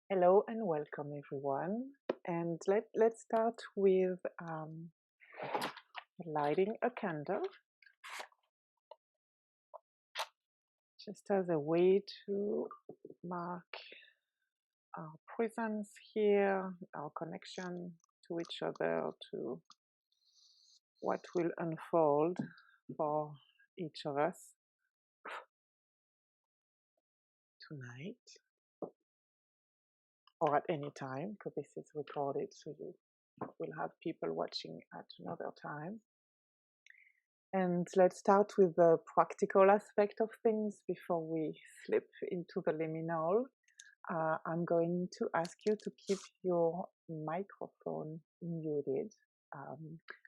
Hello and welcome everyone. And let's start with lighting a candle, just as a way to mark our presence here, our connection to each other, to what will unfold for each of us tonight or at any time, because this is recorded, so you will have people watching at another time. And let's start with the practical aspect of things before we slip into the liminal. I'm going to ask you to keep your microphone muted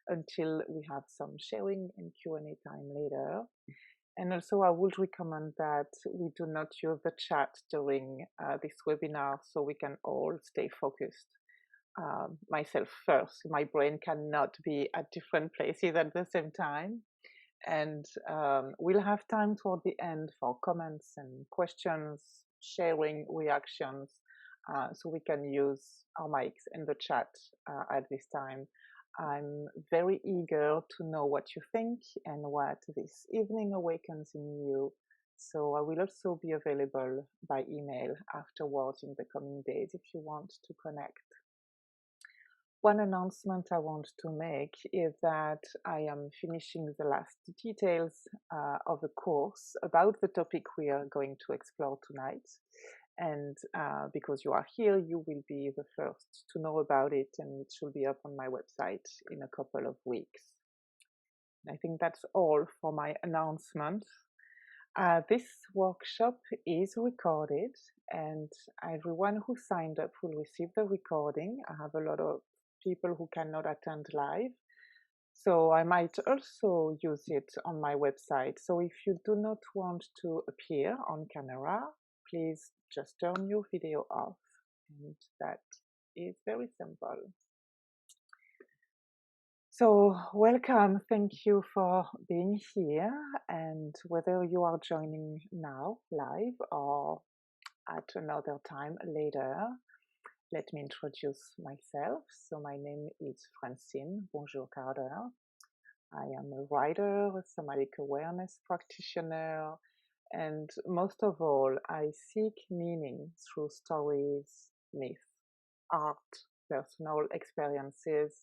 until we have some sharing and Q&A time later. And also, I would recommend that we do not use the chat during this webinar so we can all stay focused. Myself first. My brain cannot be at different places at the same time. And we'll have time toward the end for comments and questions, sharing, reactions, so we can use our mics and the chat at this time. I'm very eager to know what you think and what this evening awakens in you. So I will also be available by email afterwards in the coming days if you want to connect. One announcement I want to make is that I am finishing the last details of a course about the topic we are going to explore tonight. And because you are here, you will be the first to know about it, and it should be up on my website in a couple of weeks. I think that's all for my announcement. This workshop is recorded, and everyone who signed up will receive the recording. I have a lot of people who cannot attend live, so I might also use it on my website. So if you do not want to appear on camera, please just turn your video off, and that is very simple. So welcome, thank you for being here, and whether you are joining now live or at another time later, let me introduce myself. So my name is Francine Bonjour-Carter. I am a writer, a somatic awareness practitioner, and most of all, I seek meaning through stories, myth, art, personal experiences.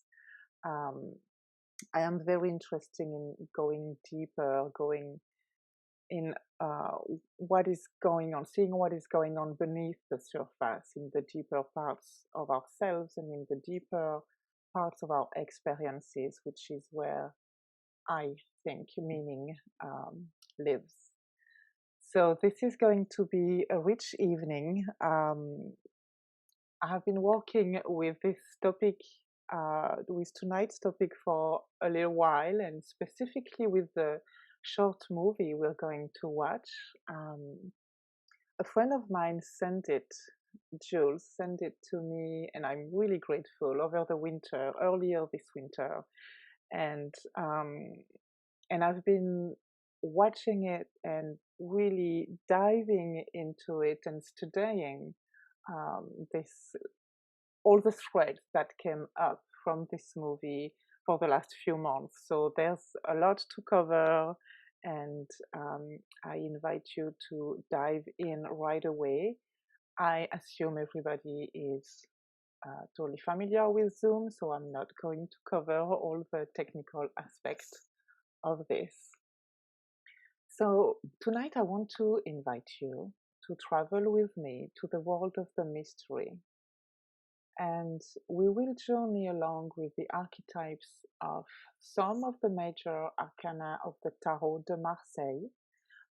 I am very interested in going deeper, going in what is going on, seeing what is going on beneath the surface, in the deeper parts of ourselves and in the deeper parts of our experiences, which is where I think meaning lives. So this is going to be a rich evening. I have been working with this topic, with tonight's topic for a little while, and specifically with the short movie we're going to watch. A friend of mine sent it, Jules sent it to me, and I'm really grateful, over the winter, earlier this winter. And I've been watching it and really diving into it and studying this, all the threads that came up from this movie for the last few months. So there's a lot to cover, and I invite you to dive in right away. I assume everybody is totally familiar with Zoom, so I'm not going to cover all the technical aspects of this. So tonight I want to invite you to travel with me to the world of the mystery. And we will journey along with the archetypes of some of the major arcana of the Tarot de Marseille.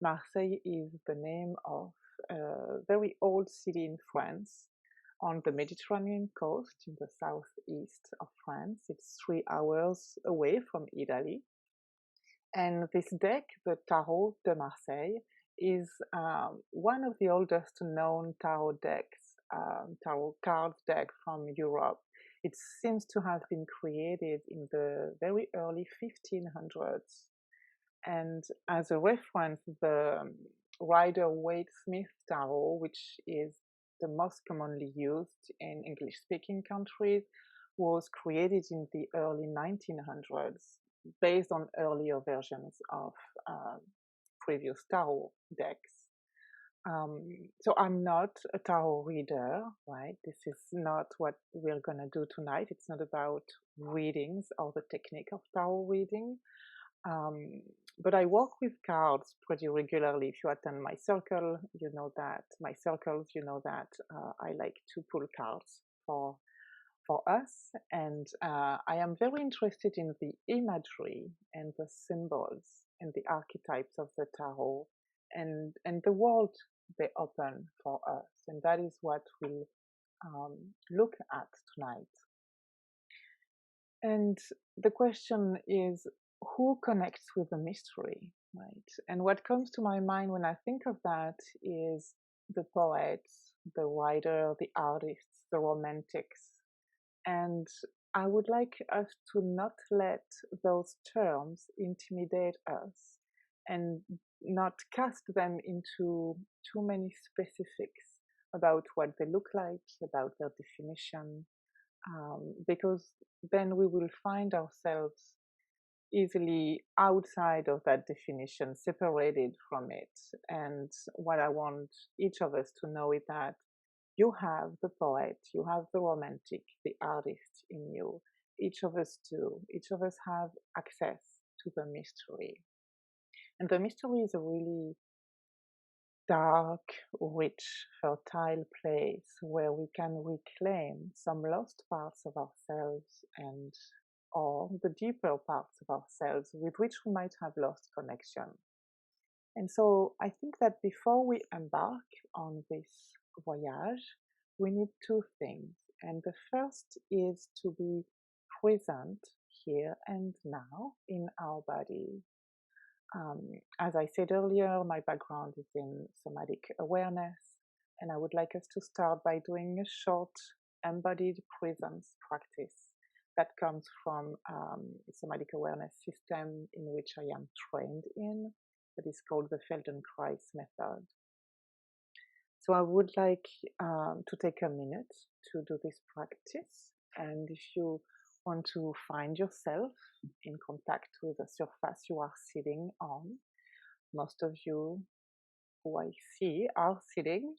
Marseille is the name of a very old city in France on the Mediterranean coast in the southeast of France. It's 3 hours away from Italy. And this deck, the Tarot de Marseille, is one of the oldest known tarot decks, tarot card deck from Europe. It seems to have been created in the very early 1500s. And as a reference, the Rider-Waite-Smith tarot, which is the most commonly used in English-speaking countries, was created in the early 1900s based on earlier versions of previous tarot decks. So I'm not a tarot reader, right? This is not what we're going to do tonight. It's not about readings or the technique of tarot reading. But I work with cards pretty regularly. If you attend my circle, you know that my circles, you know that I like to pull cards for us, and I am very interested in the imagery and the symbols and the archetypes of the tarot, and the world they open for us, and that is what we'll look at tonight. And the question is, who connects with the mystery, right? And what comes to my mind when I think of that is the poets, the writer, the artists, the romantics. And I would like us to not let those terms intimidate us and not cast them into too many specifics about what they look like, about their definition, because then we will find ourselves easily outside of that definition, separated from it. And what I want each of us to know is that you have the poet, you have the romantic, the artist in you. Each of us do. Each of us have access to the mystery. And the mystery is a really dark, rich, fertile place where we can reclaim some lost parts of ourselves and or the deeper parts of ourselves with which we might have lost connection. And so I think that before we embark on this voyage, we need two things. And the first is to be present here and now in our body. As I said earlier, my background is in somatic awareness, and I would like us to start by doing a short embodied presence practice that comes from a somatic awareness system in which I am trained in, that is called the Feldenkrais method. So I would like to take a minute to do this practice, and if you want to find yourself in contact with the surface you are sitting on, most of you who I see are sitting.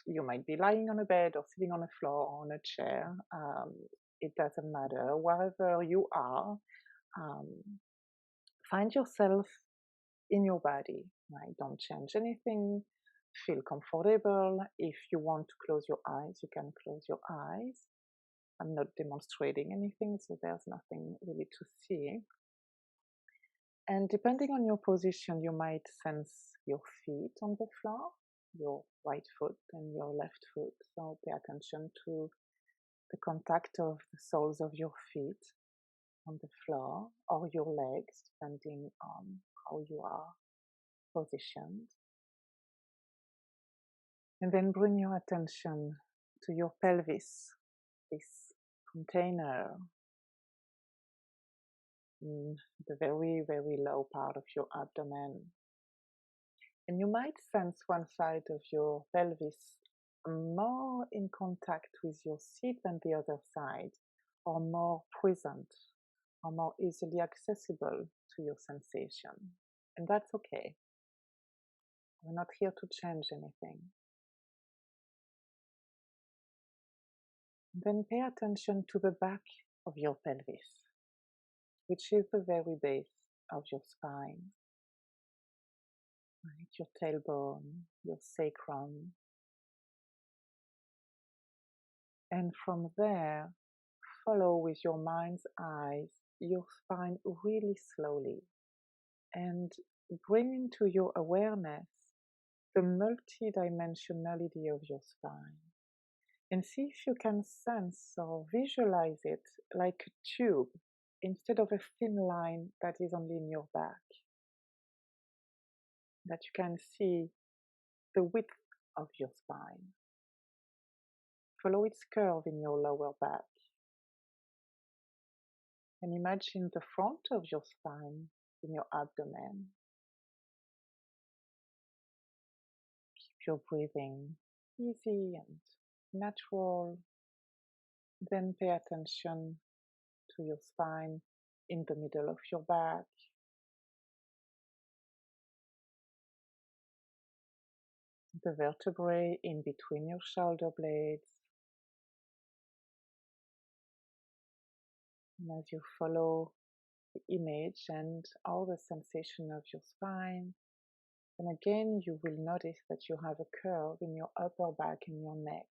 You might be lying on a bed or sitting on a floor or on a chair. It doesn't matter. Wherever you are, find yourself in your body, right? Don't change anything. Feel comfortable. If you want to close your eyes, you can close your eyes. I'm not demonstrating anything, so there's nothing really to see. And depending on your position, you might sense your feet on the floor, your right foot and your left foot. So pay attention to the contact of the soles of your feet on the floor or your legs, depending on how you are positioned. And then bring your attention to your pelvis, this container in the very, very low part of your abdomen. And you might sense one side of your pelvis more in contact with your seat than the other side, or more present, or more easily accessible to your sensation. And that's okay. We're not here to change anything. Then pay attention to the back of your pelvis, which is the very base of your spine, right? Your tailbone, your sacrum. And from there, follow with your mind's eyes your spine really slowly and bring into your awareness the multidimensionality of your spine. And see if you can sense or visualize it like a tube instead of a thin line that is only in your back. That you can see the width of your spine. Follow its curve in your lower back. And imagine the front of your spine in your abdomen. Keep your breathing easy and natural. Then pay attention to your spine in the middle of your back, the vertebrae in between your shoulder blades. And as you follow the image and all the sensation of your spine, and again you will notice that you have a curve in your upper back and your neck.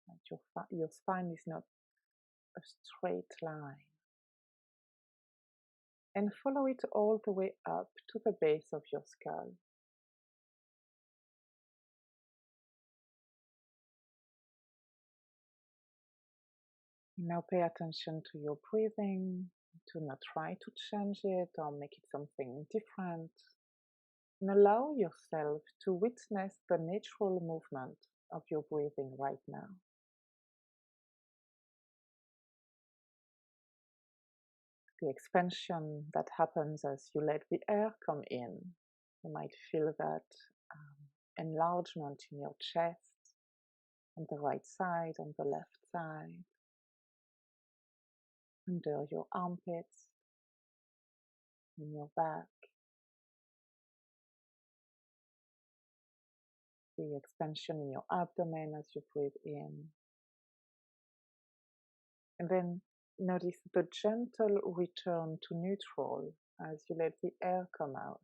Like your spine is not a straight line. And follow it all the way up to the base of your skull. Now pay attention to your breathing. Do not try to change it or make it something different. And allow yourself to witness the natural movement of your breathing right now. The expansion that happens as you let the air come in. You might feel that enlargement in your chest, on the right side, on the left side, under your armpits, in your back. The expansion in your abdomen as you breathe in. And then notice the gentle return to neutral as you let the air come out.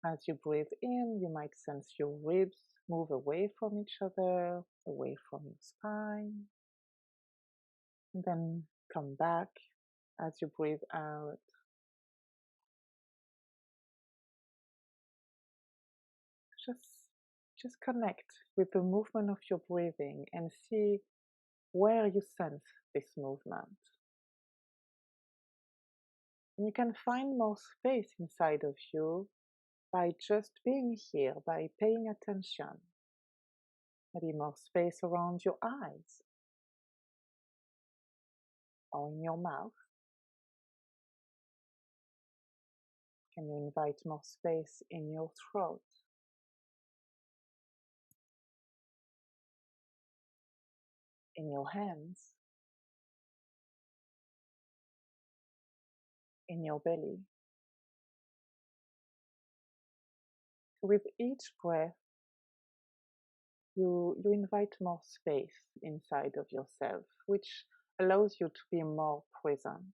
As you breathe in, you might sense your ribs move away from each other, away from your spine. And then come back as you breathe out. Just connect with the movement of your breathing and see where you sense this movement. And you can find more space inside of you by just being here, by paying attention. Maybe more space around your eyes or in your mouth. Can you invite more space in your throat? In your hands? In your belly? With each breath, you invite more space inside of yourself, which allows you to be more present.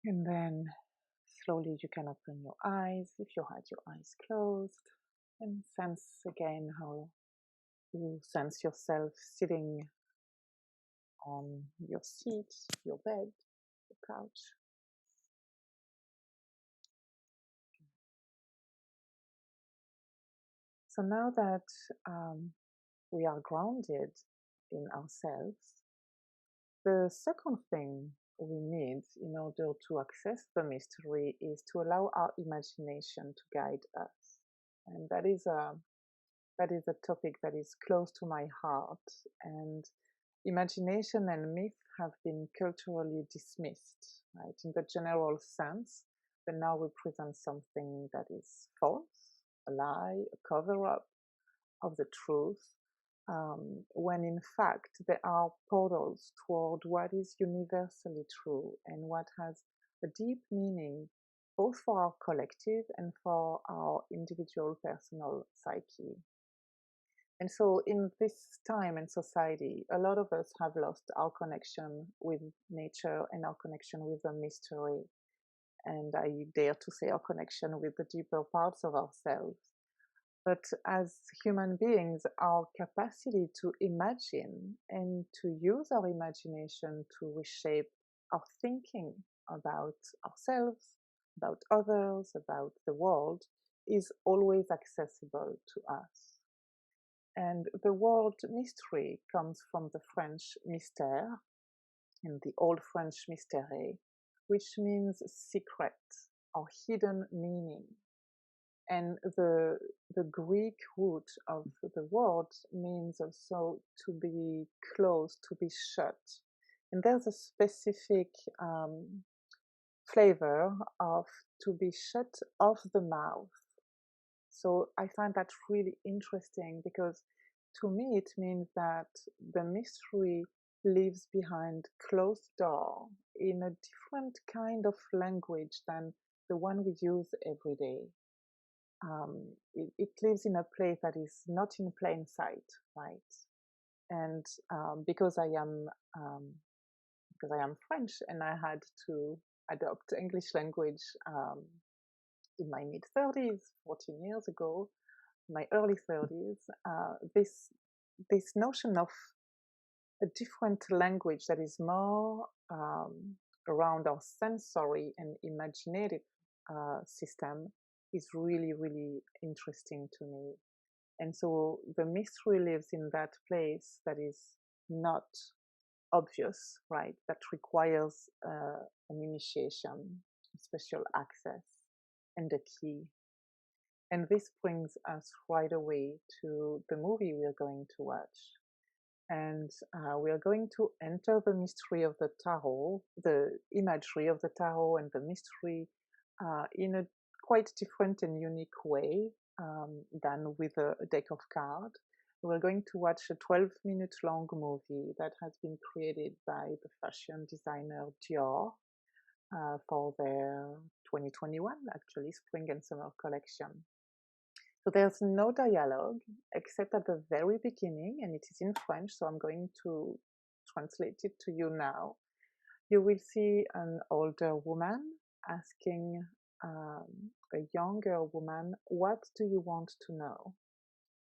And then slowly you can open your eyes if you had your eyes closed, and sense again how you sense yourself sitting on your seat, your bed, your couch. So now that we are grounded in ourselves, the second thing we need in order to access the mystery is to allow our imagination to guide us. And that is a topic that is close to my heart. And imagination and myth have been culturally dismissed, right, in the general sense, but now we present something that is false, a lie, a cover-up of the truth, when in fact there are portals toward what is universally true and what has a deep meaning both for our collective and for our individual personal psyche. And so in this time and society, a lot of us have lost our connection with nature and our connection with the mystery. And I dare to say our connection with the deeper parts of ourselves. But as human beings, our capacity to imagine and to use our imagination to reshape our thinking about ourselves, about others, about the world, is always accessible to us. And the word mystery comes from the French mystère, in the Old French mystère, which means secret or hidden meaning. And the Greek root of the word means also to be closed, to be shut. And there's a specific flavor of to be shut off the mouth. So I find that really interesting because to me it means that the mystery lives behind closed door in a different kind of language than the one we use every day. It lives in a place that is not in plain sight, right? And because I am French and I had to adopt English language in my mid 30s, 14 years ago, my early 30s, this notion of a different language that is more around our sensory and imaginative system is really, really interesting to me. And so the mystery lives in that place that is not obvious, right? That requires an initiation, special access, and a key. And this brings us right away to the movie we're going to watch. And we are going to enter the mystery of the tarot, the imagery of the tarot and the mystery in a quite different and unique way than with a deck of cards. We're going to watch a 12-minute long movie that has been created by the fashion designer Dior for their 2021, actually, spring and summer collection. So there's no dialogue except at the very beginning, and it is in French, so I'm going to translate it to you now. You will see an older woman asking a younger woman, "What do you want to know?"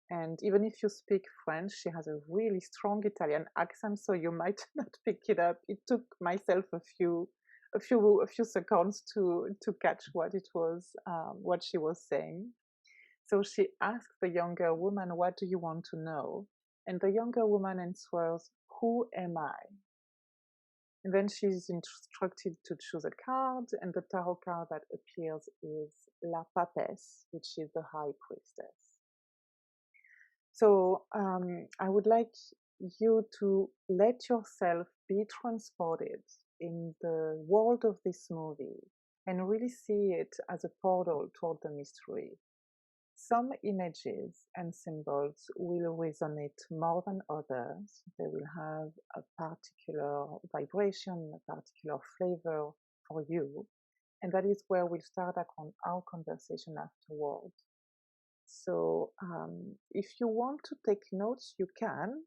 And even if you speak French, she has a really strong Italian accent, so you might not pick it up. It took myself a few seconds to catch what it was, what she was saying. So she asked the younger woman, "What do you want to know?" And the younger woman answers, "Who am I?" And then she's instructed to choose a card, and the tarot card that appears is La Papesse, which is the High Priestess. So I would like you to let yourself be transported in the world of this movie and really see it as a portal toward the mystery. Some images and symbols will resonate more than others. They will have a particular vibration, a particular flavor for you. And that is where we'll start our conversation afterwards. So if you want to take notes, you can,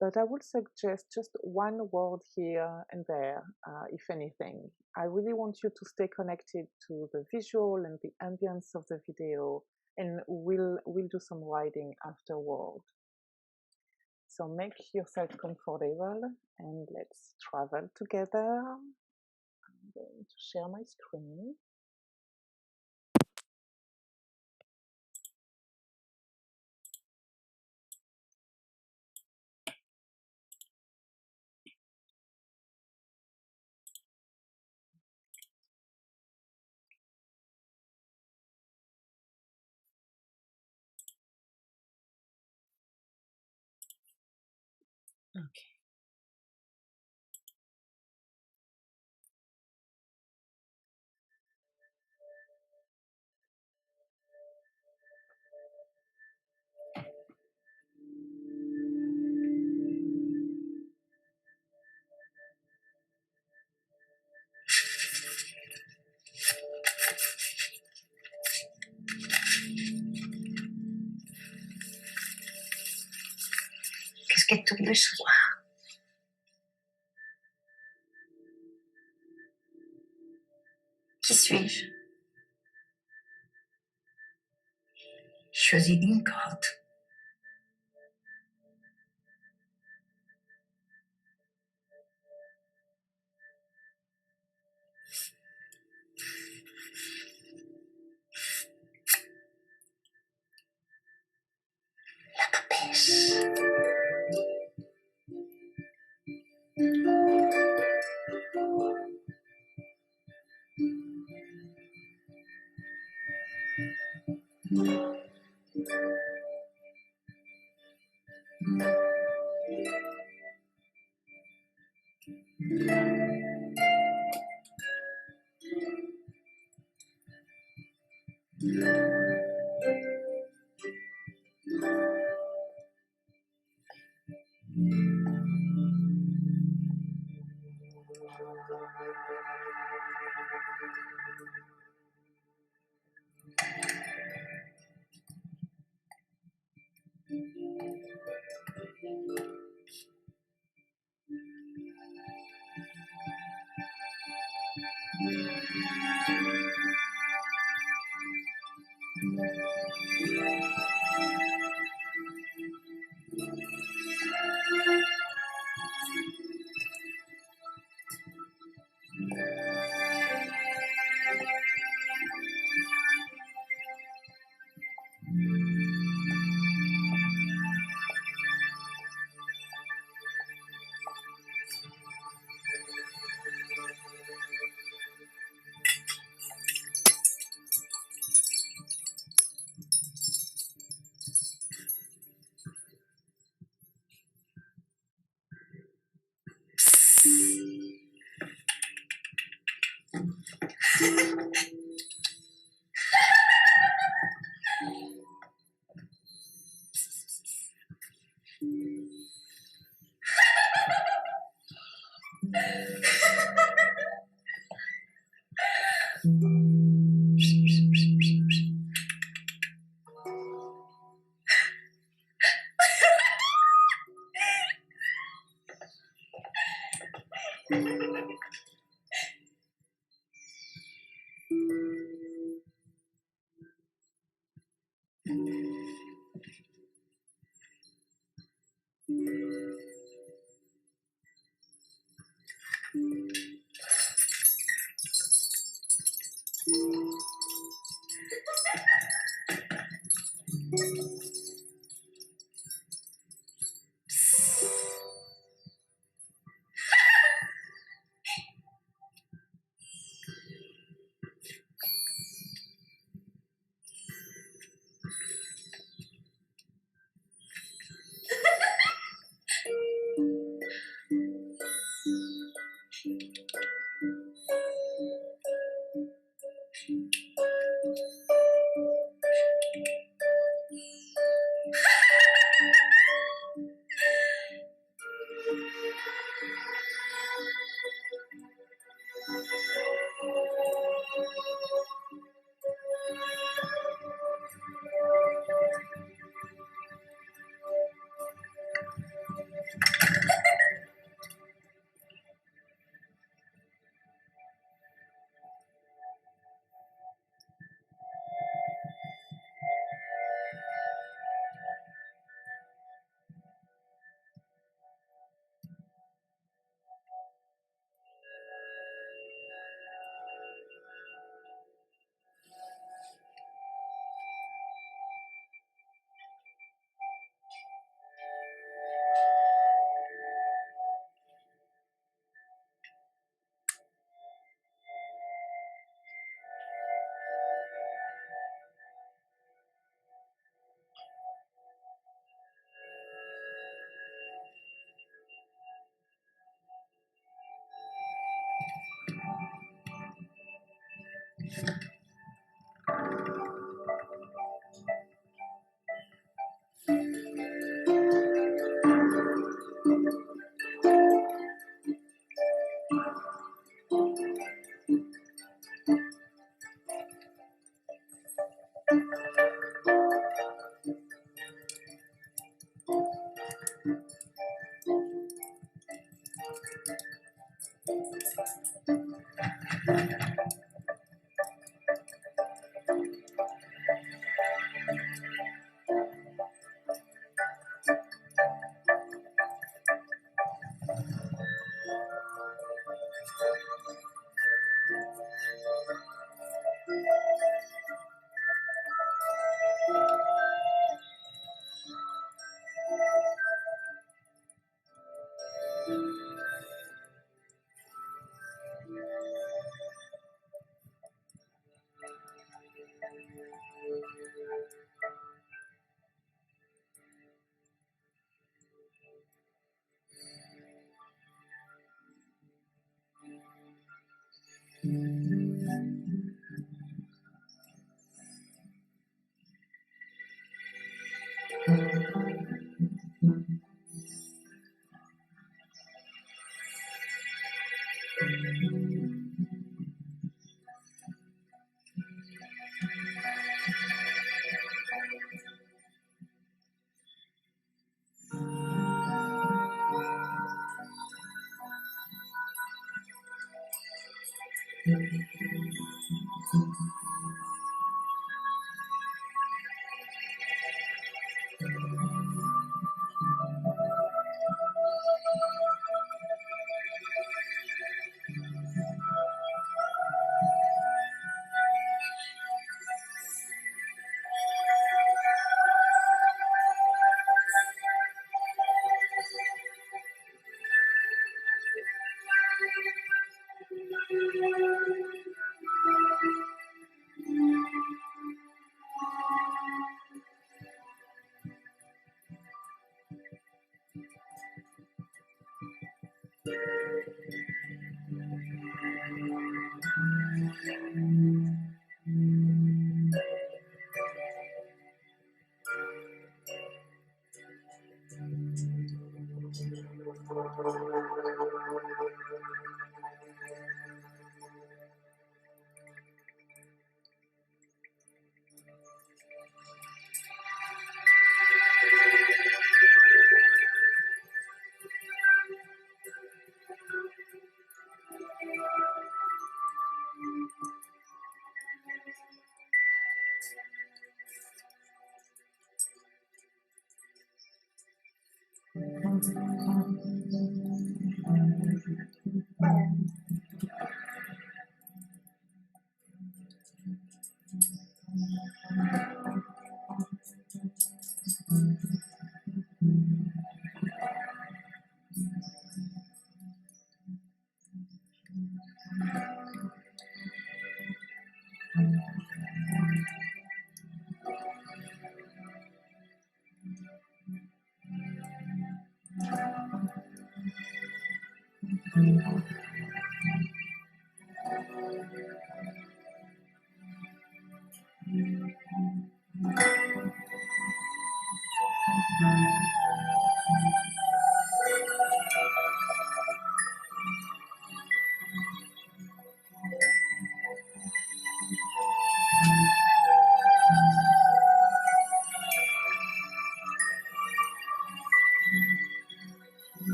but I would suggest just one word here and there, if anything. I really want you to stay connected to the visual and the ambience of the video, and we'll do some writing afterward. So make yourself comfortable and let's travel together. I'm going to share my screen. Okay. Qu'est-ce qu'elle tourne ce soir? Qui suis-je? Choisis une carte. La papesse.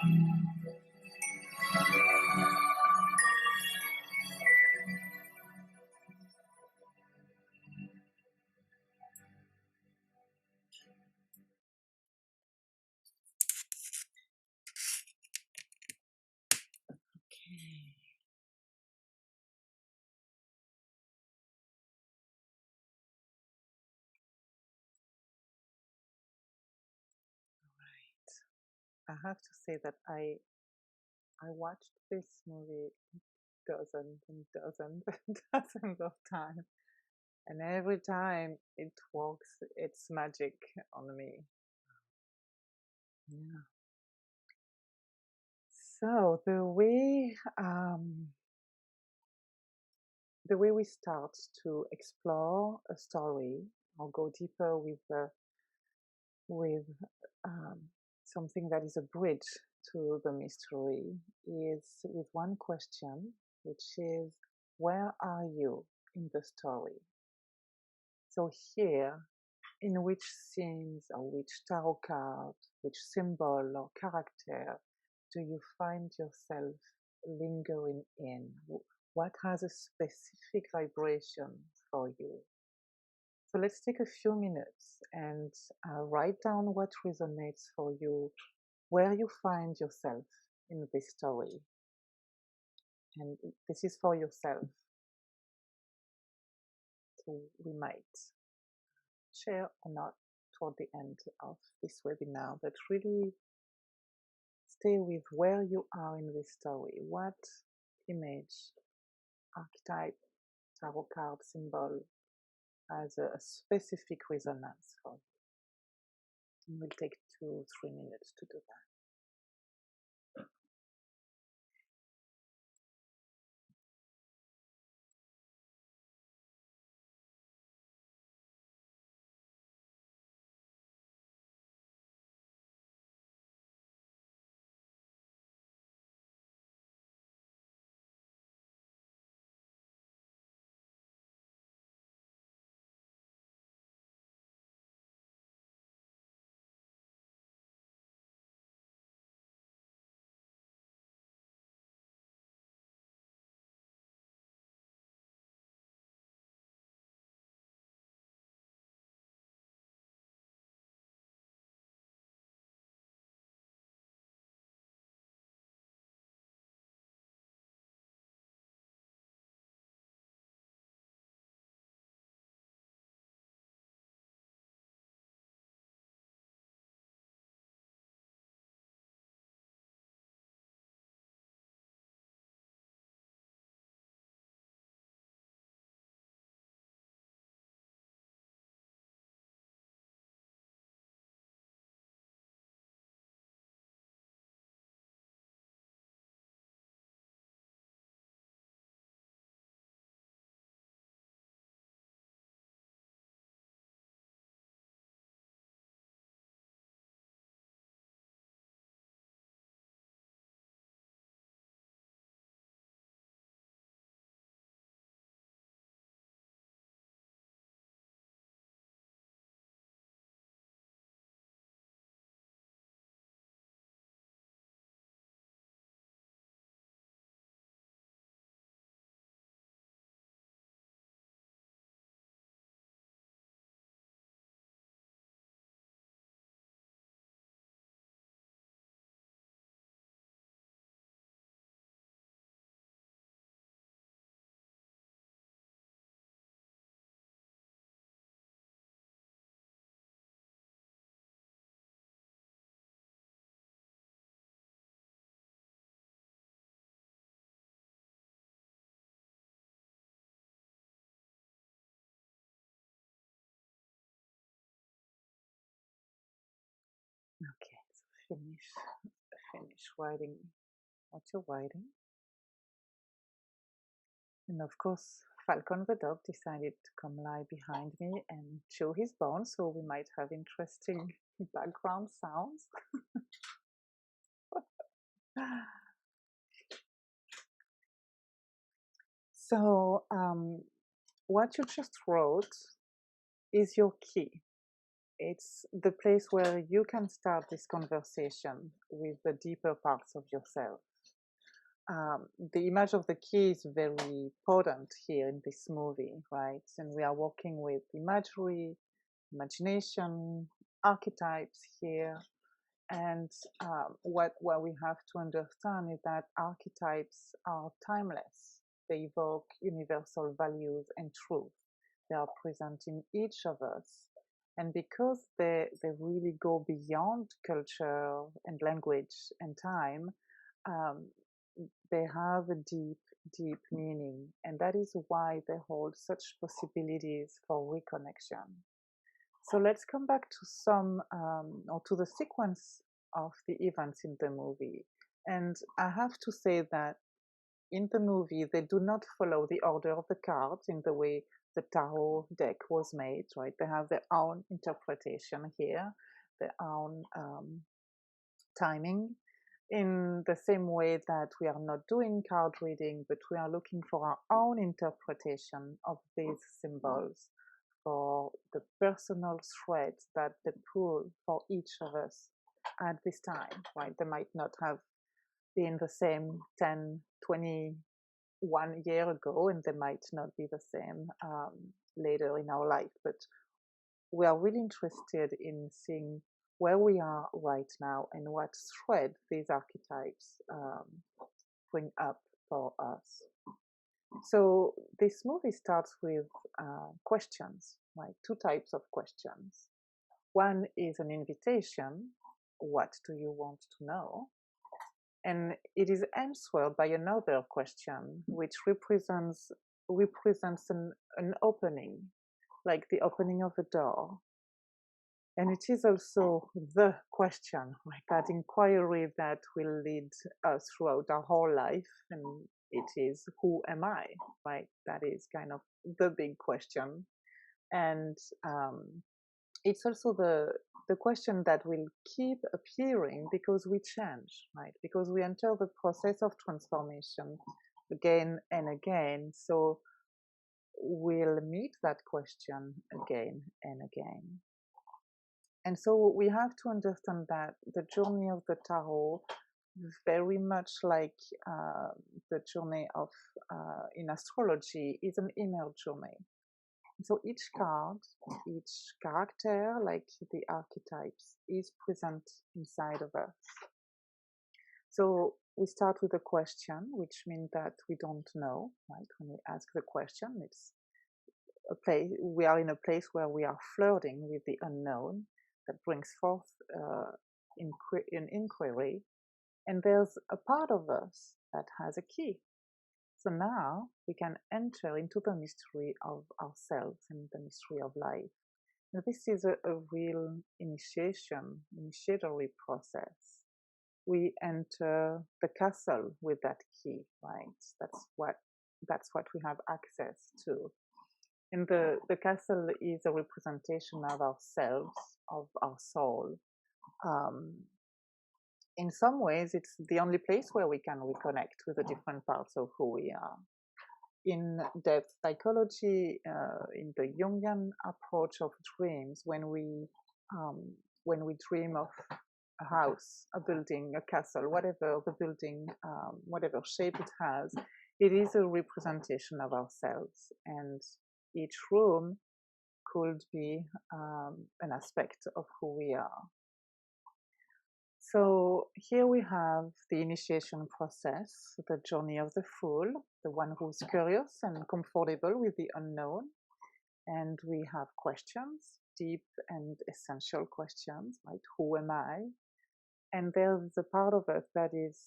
Okay. I have to say that I watched this movie dozens and dozens and dozens of times, and every time it works its magic on me. Yeah. So the way we start to explore a story or go deeper with um, something that is a bridge to the mystery is with one question, which is, where are you in the story? So here, in which scenes or which tarot card, which symbol or character do you find yourself lingering in? What has a specific vibration for you? So let's take a few minutes and write down what resonates for you, where you find yourself in this story. And this is for yourself. So we might share or not toward the end of this webinar, but really stay with where you are in this story. What image, archetype, tarot card, symbol has a specific resonance for you? And we'll take 2-3 minutes to do that. Okay, so finish writing what you're writing. And of course, Falcon the dog decided to come lie behind me and chew his bones, so we might have interesting background sounds. So, what you just wrote is your key. It's the place where you can start this conversation with the deeper parts of yourself. The image of the key is very potent here in this movie, right? And we are working with imagery, imagination, archetypes here. And what we have to understand is that archetypes are timeless. They evoke universal values and truth. They are present in each of us. And because they really go beyond culture and language and time, um, they have a deep, deep meaning. And that is why they hold such possibilities for reconnection. So let's come back to some, or to the sequence of the events in the movie. And I have to say that in the movie, they do not follow the order of the cards in the way the tarot deck was made, right? They have their own interpretation here, their own timing, in the same way that we are not doing card reading, but we are looking for our own interpretation of these symbols, for the personal threads that they pull for each of us at this time, right? They might not have been the same 10, 21 year ago, and they might not be the same later in our life, but we are really interested in seeing where we are right now and what thread these archetypes bring up for us. So this movie starts with questions, right? Two types of questions. One is an invitation. What do you want to know? And it is answered by another question, which represents an opening, like the opening of a door. And it is also the question, like that inquiry that will lead us throughout our whole life. And it is, who am I? Right? That is kind of the big question. And it's also the question that will keep appearing because we change, right? Because we enter the process of transformation again and again. So we'll meet that question again and again. And so we have to understand that the journey of the tarot, very much like the journey of in astrology, is an inner journey. So each card, each character, like the archetypes, is present inside of us. So we start with a question, which means that we don't know, right? When we ask the question, it's a place, we are in a place where we are flirting with the unknown that brings forth an inquiry. And there's a part of us that has a key. So now we can enter into the mystery of ourselves and the mystery of life. And this is a real initiatory process. We enter the castle with that key, right? That's what we have access to. And the castle is a representation of ourselves, of our soul. In some ways, it's the only place where we can reconnect with the different parts of who we are. In depth psychology, in the Jungian approach of dreams, when we dream of a house, a building, a castle, whatever the building, whatever shape it has, it is a representation of ourselves, and each room could be an aspect of who we are. So here we have the initiation process, the journey of the fool, the one who's curious and comfortable with the unknown. And we have questions, deep and essential questions, right? Who am I? And there's a part of us that is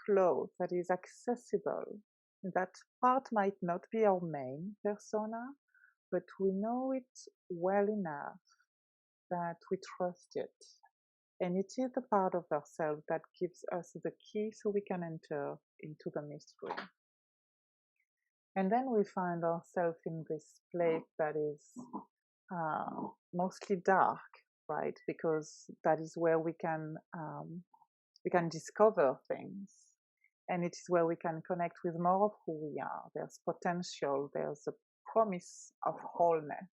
close, that is accessible. That part might not be our main persona, but we know it well enough that we trust it. And it is the part of ourselves that gives us the key so we can enter into the mystery. And then we find ourselves in this place that is mostly dark, right? Because that is where we can discover things. And it is where we can connect with more of who we are. There's potential, there's a promise of wholeness.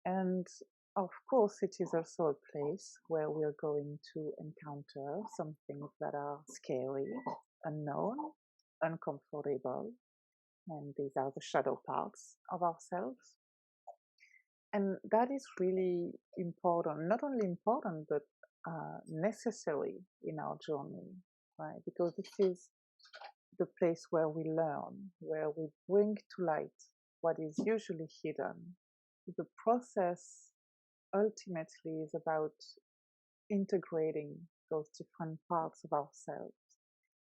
And of course, it is also a place where we're going to encounter some things that are scary, unknown, uncomfortable, and these are the shadow parts of ourselves. And that is really important, not only important, but necessary in our journey, right? Because this is the place where we learn, where we bring to light what is usually hidden. The process ultimately is about integrating those different parts of ourselves.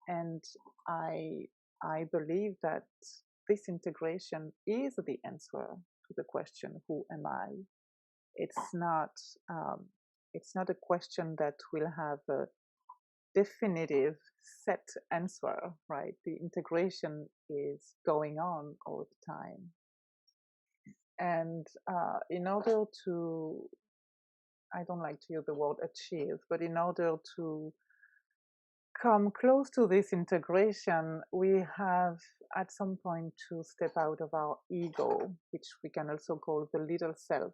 And I, I believe that this integration is the answer to the question, who am I? It's not, um, it's not a question that will have a definitive set answer, right? The integration is going on all the time. And in order to, I don't like to use the word achieve, but in order to come close to this integration, we have at some point to step out of our ego, which we can also call the little self.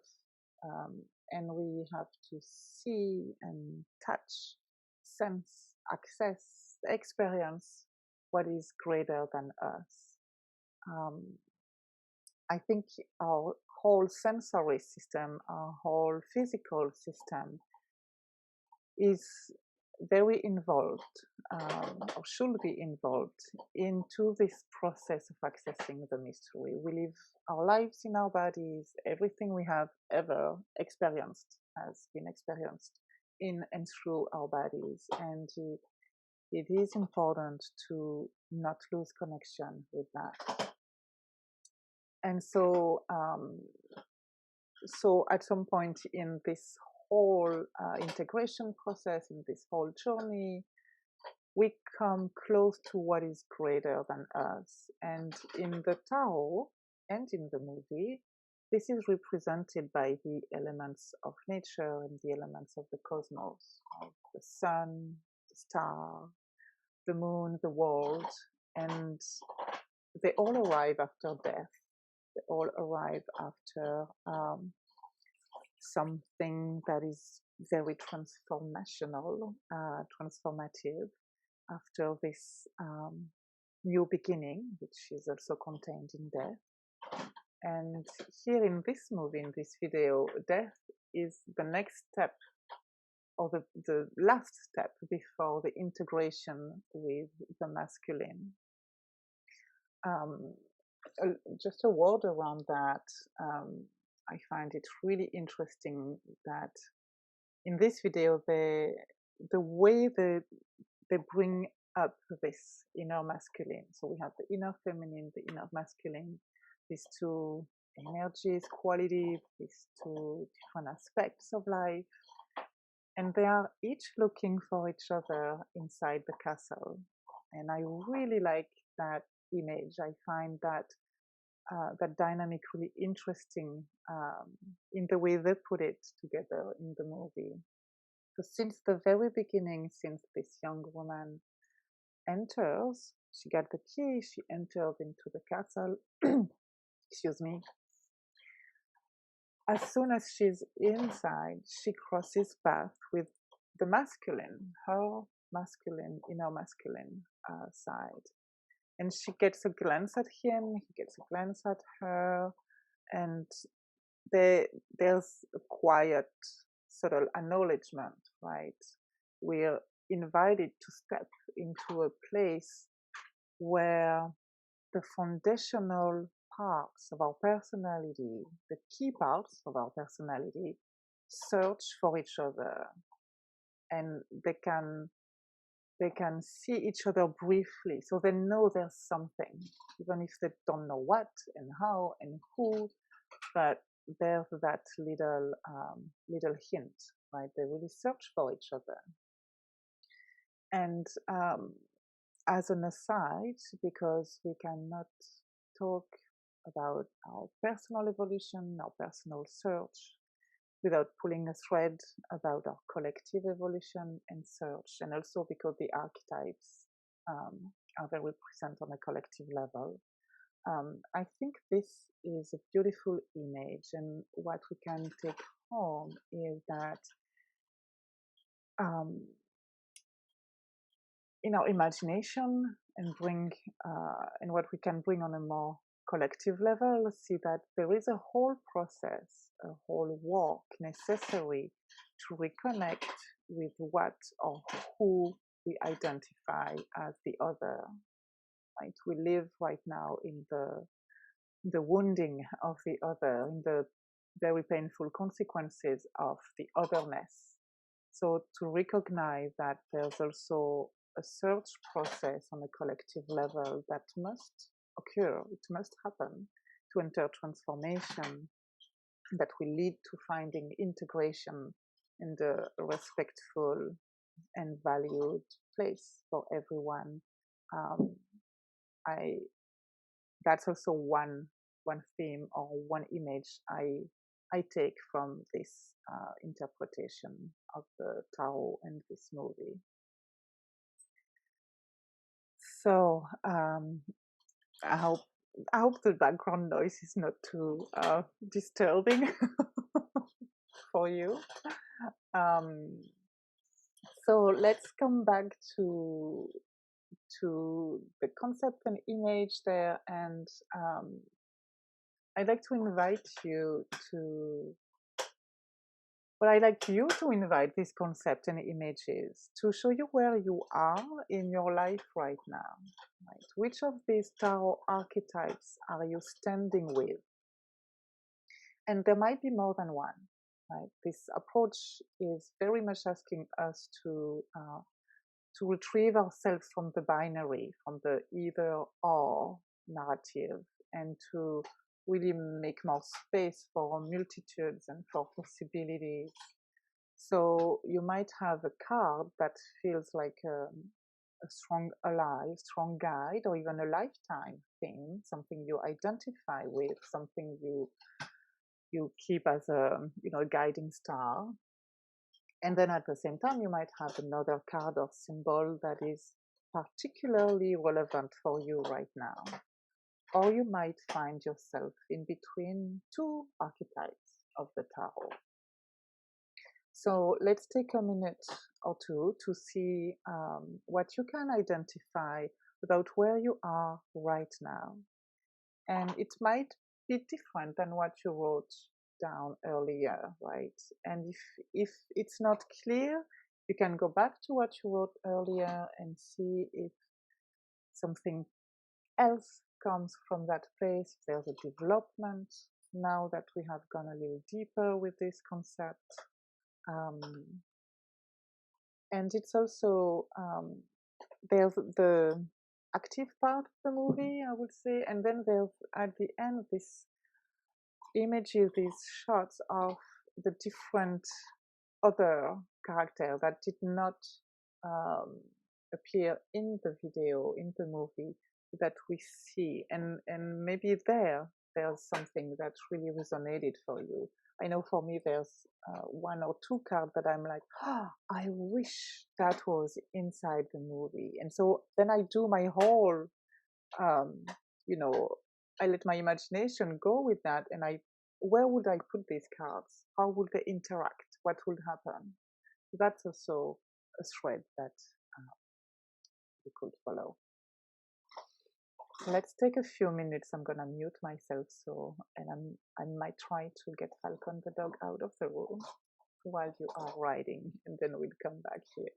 And we have to see and touch, sense, access, experience what is greater than us. Um, I think our whole sensory system, our whole physical system is very involved, or should be involved into this process of accessing the mystery. We live our lives in our bodies. Everything we have ever experienced has been experienced in and through our bodies. And it is important to not lose connection with that. And so, so at some point in this whole integration process, in this whole journey, we come close to what is greater than us. And in the Tao and in the movie, this is represented by the elements of nature and the elements of the cosmos, of the sun, the star, the moon, the world, and they all arrive after death. They all arrive after something that is very transformational, transformative, after this new beginning, which is also contained in death. And here in this movie, in this video, death is the next step, or the last step before the integration with the masculine. Just a word around that. I find it really interesting that in this video, the way they bring up this inner masculine. So we have the inner feminine, the inner masculine, these two energies, qualities, these two different aspects of life. And they are each looking for each other inside the castle. And I really like that image. I find that that dynamic really interesting in the way they put it together in the movie. So since the very beginning, since this young woman enters, she got the key, she entered into the castle, excuse me. As soon as she's inside, she crosses path with the masculine, her masculine, inner masculine side. And she gets a glance at him, he gets a glance at her, and there's a quiet, subtle acknowledgement, right? We're invited to step into a place where the foundational parts of our personality, the key parts of our personality, search for each other, and they can see each other briefly, so they know there's something, even if they don't know what and how and who, but there's that little hint, right? They really search for each other. And as an aside, because we cannot talk about our personal evolution, our personal search, without pulling a thread about our collective evolution and search, and also because the archetypes are very present on a collective level. I think this is a beautiful image, and what we can take home is that um, in our imagination and bring and what we can bring on a more collective level, see that there is a whole process, a whole work necessary to reconnect with what or who we identify as the other. Right? We live right now in the wounding of the other, in the very painful consequences of the otherness. So to recognize that there's also a search process on a collective level that must occur, it must happen to enter transformation that will lead to finding integration in the respectful and valued place for everyone. Um, I that's also one theme or one image I take from this interpretation of the Tao and this movie. So I hope I hope the background noise is not too disturbing for you. Um, so let's come back to the concept and image there, and I'd like to invite you to But I'd like you to invite these concepts and images to show you where you are in your life right now. Right? Which of these tarot archetypes are you standing with? And there might be more than one. Right? This approach is very much asking us to retrieve ourselves from the binary, from the either or narrative, and to really make more space for multitudes and for possibilities. So you might have a card that feels like a strong ally, strong guide, or even a lifetime thing, something you identify with, something you keep as a guiding star. And then at the same time, you might have another card or symbol that is particularly relevant for you right now. Or you might find yourself in between two archetypes of the tarot. So let's take a minute or two to see what you can identify about where you are right now. And it might be different than what you wrote down earlier, right? And if it's not clear, you can go back to what you wrote earlier and see if something else comes from that place. There's a development now that we have gone a little deeper with this concept. Um, and it's also there's the active part of the movie, I would say, and then there's at the end this images, these shots of the different other characters that did not um, appear in the video, in the movie, that we see, and maybe there's something that really resonated for you. I know for me there's one or two cards that I'm like, oh, I wish that was inside the movie, and so then I do my whole, you know, I let my imagination go with that, and where would I put these cards? How would they interact? What would happen? That's also a thread that you could follow. Let's take a few minutes. I'm gonna mute myself and I might try to get Falcon the dog out of the room while you are writing, and then we'll come back here.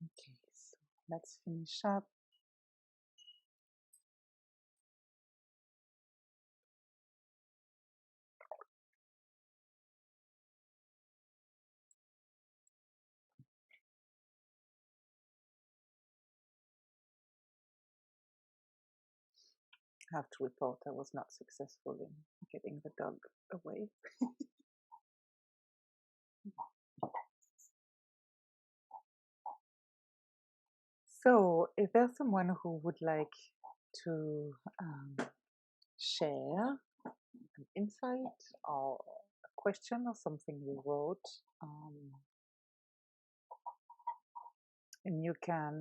Okay, so let's finish up. I have to report I was not successful in getting the dog away. So, if there's someone who would like to share an insight or a question or something you wrote, and you can,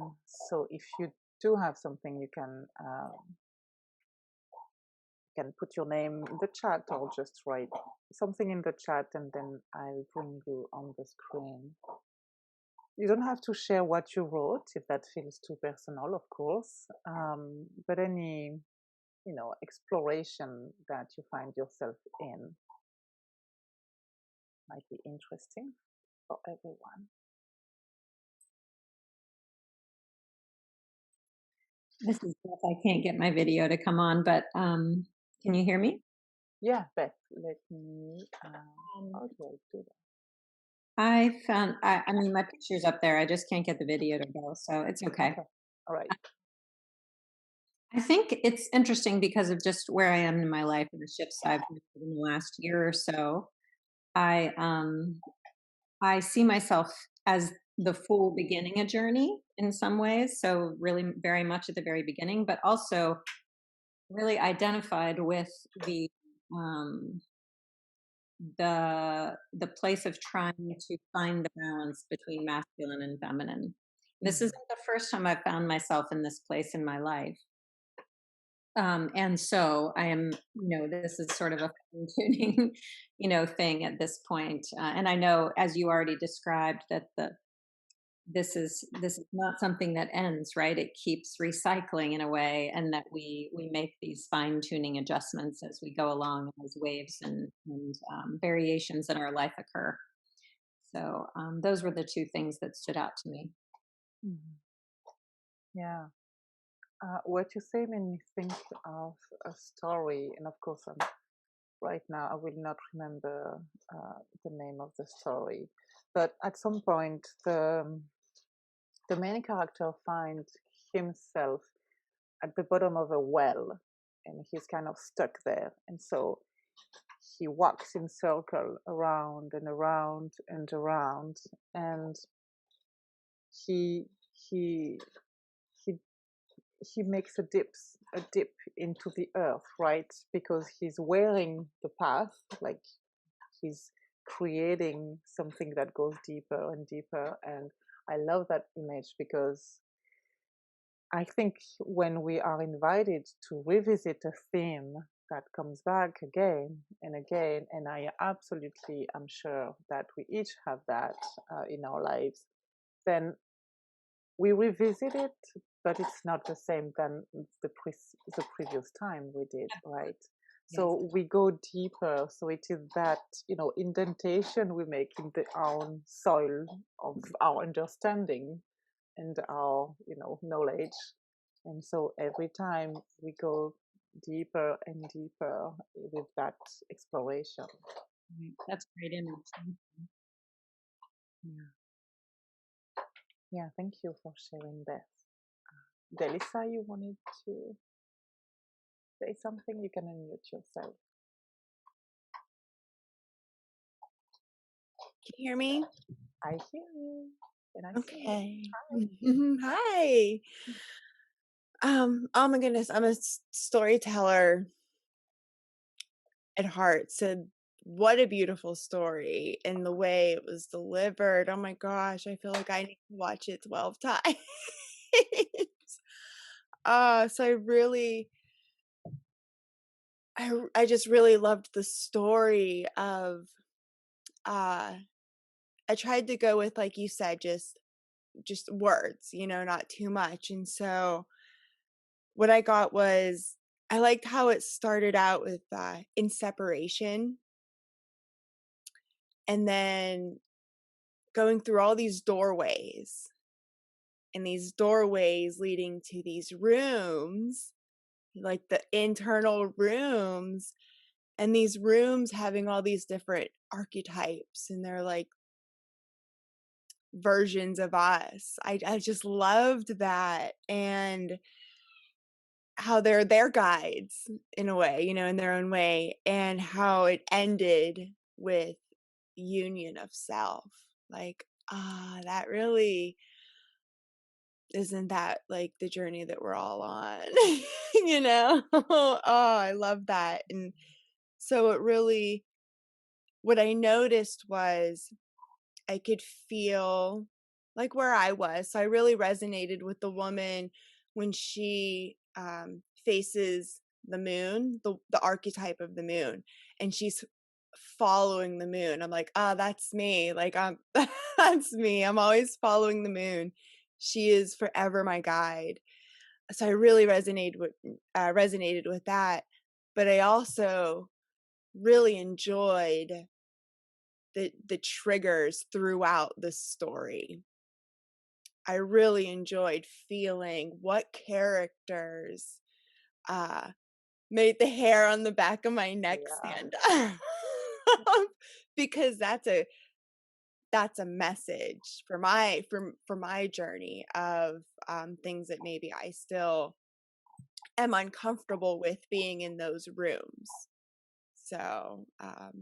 so if you do have something, you can put your name in the chat or just write something in the chat, and then I'll bring you on the screen. You don't have to share what you wrote if that feels too personal, of course, but any exploration that you find yourself in might be interesting for everyone. This is Beth. I can't get my video to come on, but can you hear me? Yeah, Beth, let me. How do I do that? I found, I mean, my picture's up there. I just can't get the video to go, so it's okay. Okay, all right. I think it's interesting because of just where I am in my life and the shifts I've made in the last year or so. I see myself as the full beginning a journey in some ways. So really very much at the very beginning, but also really identified with the um, the place of trying to find the balance between masculine and feminine. This isn't the first time I've found myself in this place in my life. And so I am, this is sort of a fine tuning, thing at this point. And I know, as you already described, that this is not something that ends, right? It keeps recycling in a way, and that we make these fine tuning adjustments as we go along, as waves and variations in our life occur. So those were the two things that stood out to me. Mm-hmm. Yeah. What you say made me think of a story, and of course, right now I will not remember the name of the story, but at some point, the main character finds himself at the bottom of a well, and he's kind of stuck there, and so he walks in circle around and around and around, and he he he he makes a dip into the earth, right? Because he's wearing the path, like he's creating something that goes deeper and deeper. And I love that image because I think when we are invited to revisit a theme that comes back again and again, and I absolutely am sure that we each have that in our lives, then we revisit it, but it's not the same than the previous time we did, right? Yes. So we go deeper. So it is that indentation we make in the own soil of our understanding and our knowledge, and so every time we go deeper and deeper with that exploration. That's a great image. Yeah. Yeah, thank you for sharing, Beth. Delisa, you wanted to say something? You can unmute yourself. Can you hear me? I hear you. And I see Okay. you. Hi. Oh my goodness, I'm a storyteller at heart. So what a beautiful story, and the way it was delivered. Oh my gosh, I feel like I need to watch it 12 times. So I just really loved the story of uh I tried to go with, like you said, just words, not too much. And so what I got was, I liked how it started out with in separation, and then going through all these doorways and these doorways leading to these rooms, like the internal rooms, and these rooms having all these different archetypes, and they're like versions of us. I just loved that, and how they're their guides in a way, in their own way, and how it ended with union of self. Like, that really isn't that like the journey that we're all on, oh, I love that. And so it really, what I noticed was I could feel like where I was. So I really resonated with the woman when she faces the moon, the archetype of the moon, and she's following the moon. I'm like, that's me. Like, that's me. I'm always following the moon. She is forever my guide. So I really resonated with that. But I also really enjoyed the triggers throughout the story. I really enjoyed feeling what characters made the hair on the back of my neck stand up. Because that's a message for my journey of things that maybe I still am uncomfortable with being in those rooms. So that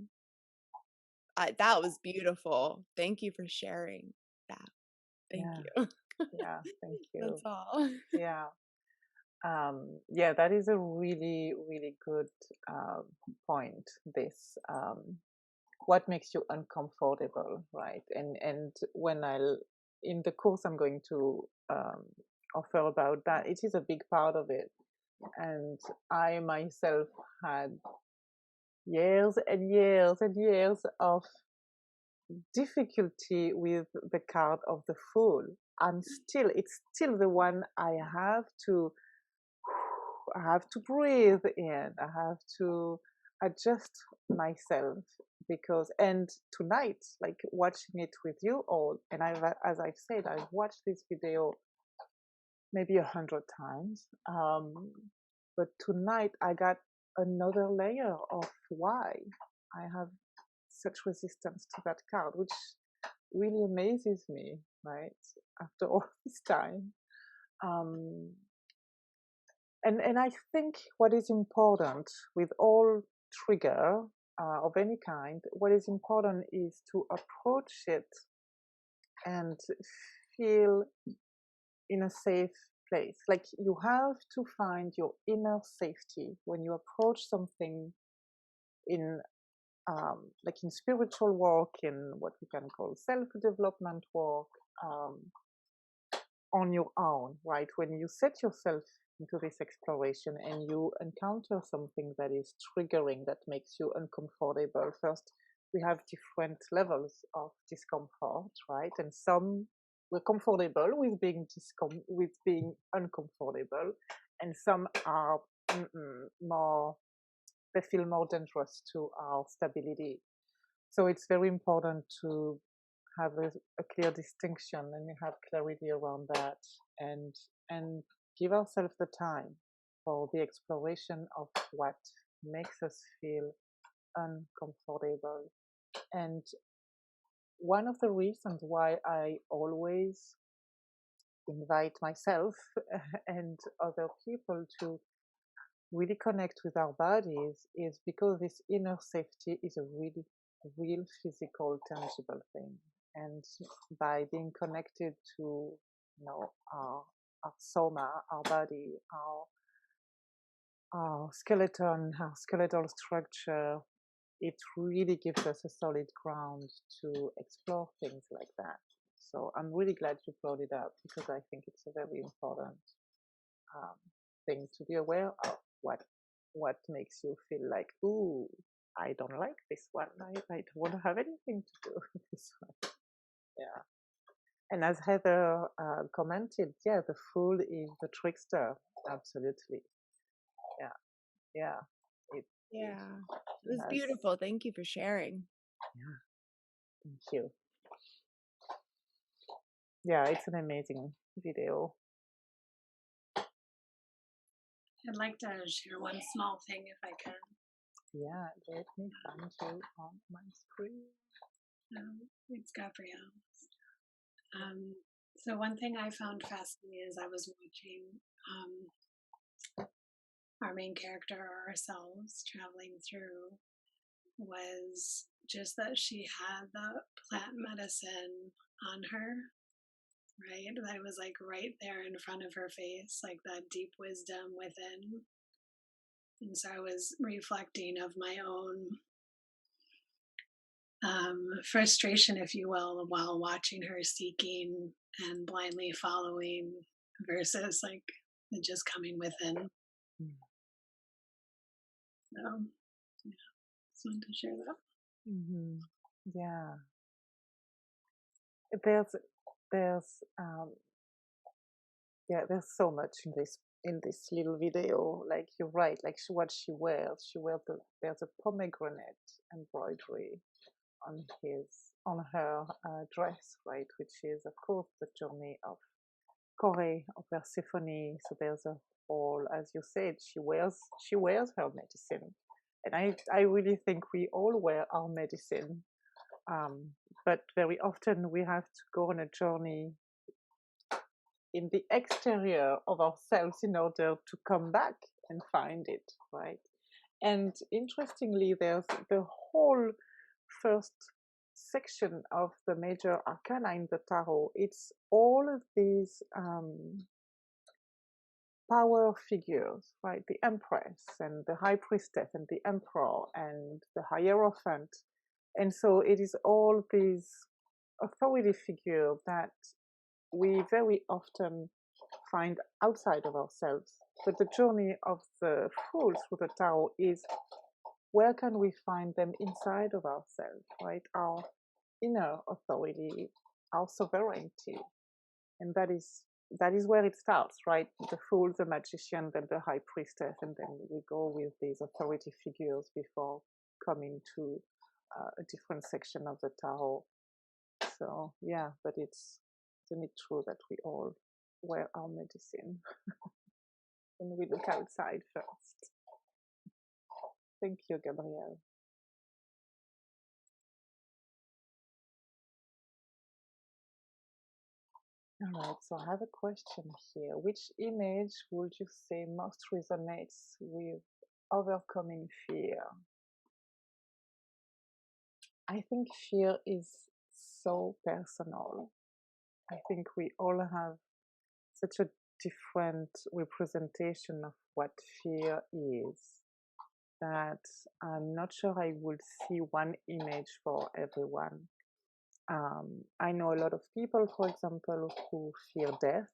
was beautiful. Thank you for sharing that. Thank you. Yeah, thank That's you. all. Yeah. Yeah, that is a really, really good point. This, what makes you uncomfortable, right? And when in the course I'm going to offer about that, it is a big part of it. And I myself had years and years and years of difficulty with the card of the Fool. It's still the one I have to breathe in. I have to adjust myself because, and tonight, like watching it with you all, and as I've said, I've watched this video maybe 100 times. But tonight I got another layer of why I have such resistance to that card, which really amazes me, right? After all this time. And I think what is important with all trigger of any kind, what is important is to approach it and feel in a safe place. Like you have to find your inner safety when you approach something in like in spiritual work, in what we can call self-development work, on your own, right? When you set yourself into this exploration and you encounter something that is triggering, that makes you uncomfortable, first, we have different levels of discomfort, right? And some we're comfortable with being uncomfortable, and some are more, they feel more dangerous to our stability. So it's very important to have a clear distinction and have clarity around that, and give ourselves the time for the exploration of what makes us feel uncomfortable. And one of the reasons why I always invite myself and other people to really connect with our bodies is because this inner safety is a really real physical tangible thing. And by being connected to our soma, our body, our skeleton, our skeletal structure, it really gives us a solid ground to explore things like that. So I'm really glad you brought it up, because I think it's a very important thing to be aware of. What makes you feel like, ooh, I don't like this one. I don't want to have anything to do with this one. Yeah. And as Heather commented, yeah, the Fool is the trickster. Absolutely. Yeah. Yeah. Yeah. It was beautiful. Thank you for sharing. Yeah. Thank you. yeah, it's an amazing video. I'd like to share one small thing if I can. Yeah, let me find you on my screen. It's Gabrielle. So one thing I found fascinating as I was watching our main character, ourselves, traveling through, was just that she had the plant medicine on her, right? That was like right there in front of her face, like that deep wisdom within. And so I was reflecting of my own frustration, if you will, while watching her seeking and blindly following versus like just coming within. So, yeah, just wanted to share that. Mm-hmm. Yeah, there's yeah, there's so much in this little video. Like you're right, like what she wears. There's a pomegranate embroidery on her dress, right, which is of course the journey of Kore, of Persephone. So there's a whole, as you said, she wears her medicine, and I really think we all wear our medicine. But very often we have to go on a journey in the exterior of ourselves in order to come back and find it, right? And interestingly, there's the whole first section of the major arcana in the tarot. It's all of these power figures, right? The Empress and the High Priestess and the Emperor and the Hierophant. And so it is all these authority figures that we very often find outside of ourselves. But the journey of the Fool through the Tarot is, where can we find them inside of ourselves, right? Our inner authority, our sovereignty. And that is where it starts, right? The Fool, the Magician, then the High Priestess, and then we go with these authority figures before coming to a different section of the Tarot. So yeah, but isn't it true that we all wear our medicine and we look outside first? Thank you, Gabrielle. All right, so I have a question here. Which image would you say most resonates with overcoming fear? I think fear is so personal. I think we all have such a different representation of what fear is that I'm not sure I would see one image for everyone. I know a lot of people, for example, who fear death.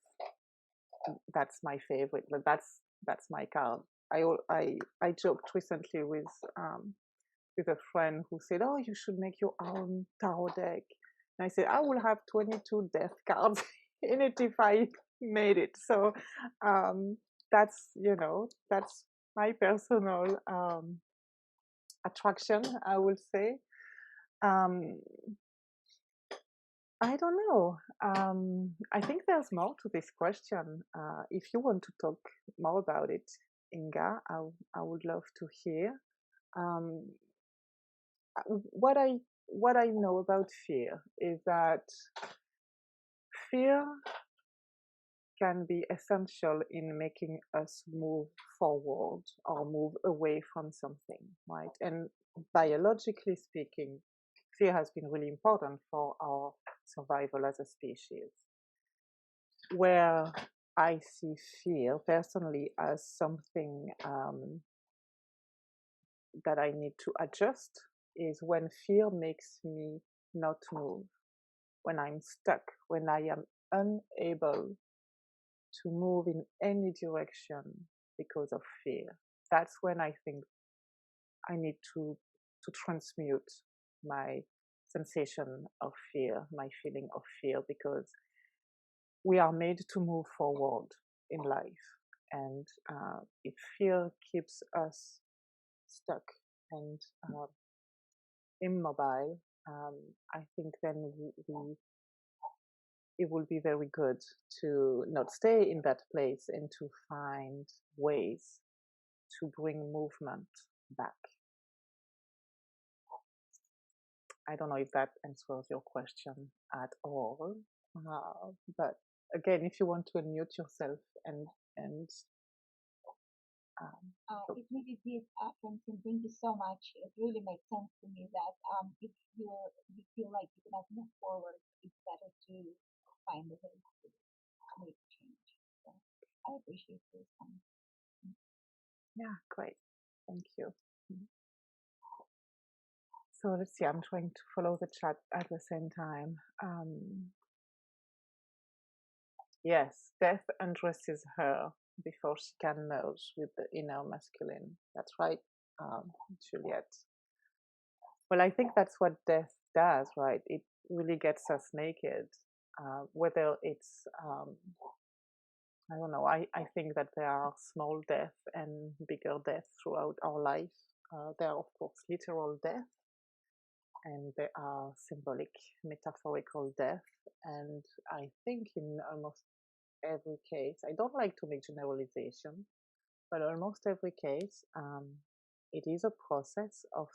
That's my favorite, but that's my card. I joked recently with a friend who said, "Oh, you should make your own tarot deck." And I said, "I will have 22 death cards in it if I made it." So that's that's my personal attraction, I would say. Um, I don't know. I think there's more to this question. If you want to talk more about it, Inga, I would love to hear. Um, what I know about fear is that fear can be essential in making us move forward or move away from something, right? And biologically speaking, fear has been really important for our survival as a species. Where I see fear personally as something that I need to adjust is when fear makes me not move, when I'm stuck, when I am unable to move in any direction because of fear. That's when I think I need to transmute my sensation of fear, my feeling of fear, because we are made to move forward in life. And if fear keeps us stuck and immobile, I think then it will be very good to not stay in that place and to find ways to bring movement back. I don't know if that answers your question at all, but again, if you want to unmute yourself and it really did, Francine. Thank you so much. It really makes sense to me that if you feel like you cannot move forward, it's better to find a way to make change. So I appreciate this. yeah, great. Thank you. So let's see, I'm trying to follow the chat at the same time. Yes, death undresses her before she can merge with the inner masculine. That's right, Juliet. Well, I think that's what death does, right? It really gets us naked. Whether it's, I don't know, I think that there are small death and bigger death throughout our life. There are, of course, literal death, and there are symbolic, metaphorical death. And I think in almost every case, I don't like to make generalization, but almost every case, it is a process of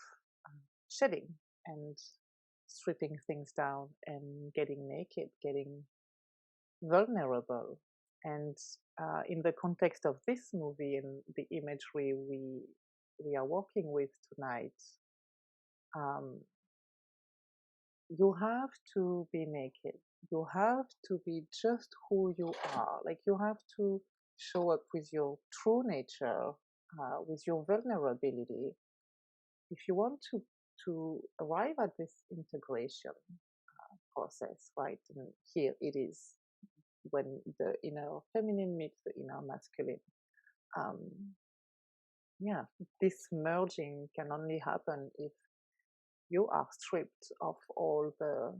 shedding and stripping things down and getting naked, getting vulnerable. And in the context of this movie and the imagery we are working with tonight, you have to be naked. You have to be just who you are. Like, you have to show up with your true nature, with your vulnerability. If you want to arrive at this integration process, right? And here it is, when the inner feminine meets the inner masculine. Yeah, this merging can only happen if you are stripped of all the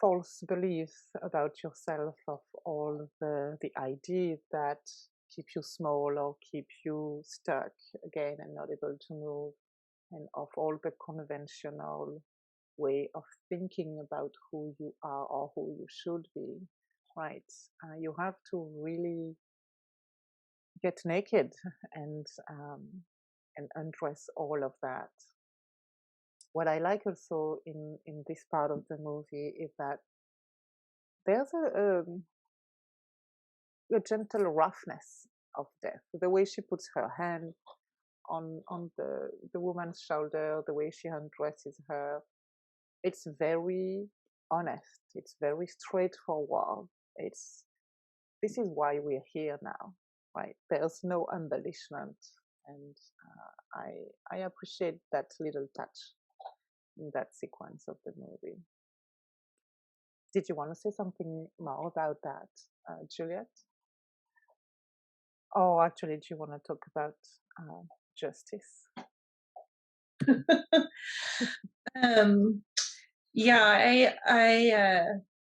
false beliefs about yourself, of all the ideas that keep you small or keep you stuck again and not able to move, and of all the conventional way of thinking about who you are or who you should be, right? You have to really get naked and undress all of that. What I like also in this part of the movie is that there's a gentle roughness of death. The way she puts her hand on the woman's shoulder, the way she undresses her, it's very honest. It's very straightforward. This is why we're here now, right? There's no embellishment, and I appreciate that little touch in that sequence of the movie. Did you want to say something more about that, Juliet? Oh, actually, do you want to talk about justice? Yeah,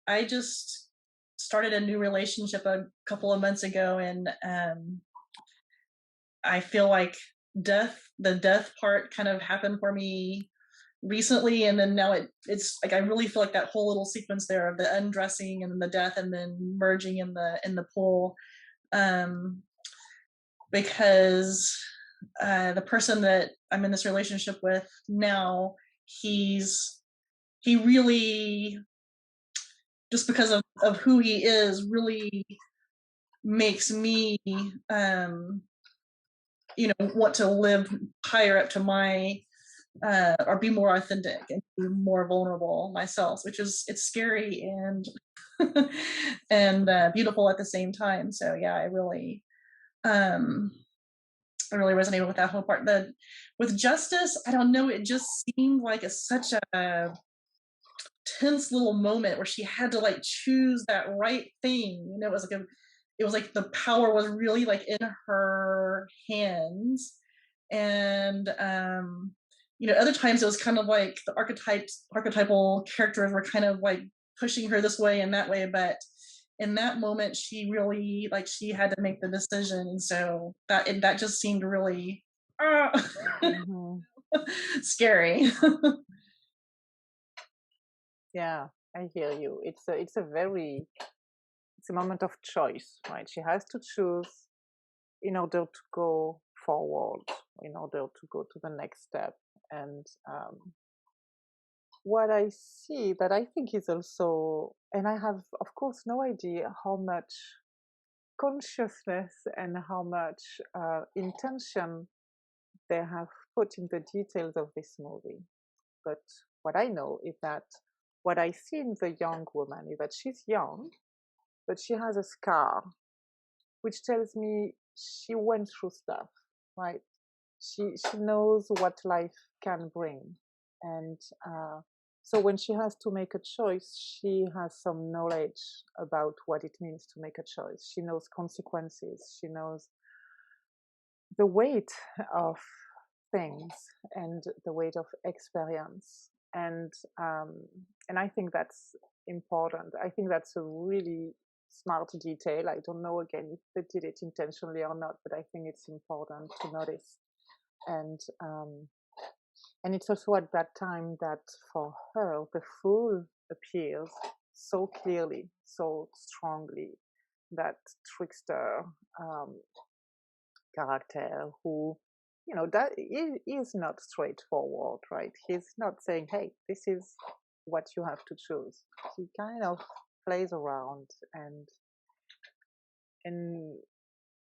I just started a new relationship a couple of months ago, and I feel like the death part kind of happened for me recently, and then now it's like I really feel like that whole little sequence there of the undressing and then the death and then merging in the pool, because the person that I'm in this relationship with now, he really, just because of who he is, really makes me want to live higher up to my or be more authentic and be more vulnerable myself, which is, it's scary and and beautiful at the same time. So yeah, I really resonated with that whole part. With justice, I don't know, it just seemed like such a tense little moment where she had to like choose that right thing. It was like the power was really like in her hands, and other times it was kind of like the archetypal characters were kind of like pushing her this way and that way, but in that moment she really, like, she had to make the decision, and so that just seemed really scary. Yeah, I hear you. It's a moment of choice, right? She has to choose in order to go forward, in order to go to the next step. And what I see that I think is also, and I have, of course, no idea how much consciousness and how much intention they have put in the details of this movie. But what I know is that what I see in the young woman is that she's young, but she has a scar, which tells me she went through stuff, right? She knows what life can bring, and so when she has to make a choice, she has some knowledge about what it means to make a choice. She knows consequences. She knows the weight of things and the weight of experience, and I think that's important. I think that's a really smart detail. I don't know again if they did it intentionally or not, but I think it's important to notice. And and it's also at that time that for her the fool appears so clearly, so strongly, that trickster character who, that is not straightforward, right? He's not saying, hey, this is what you have to choose. He kind of plays around, and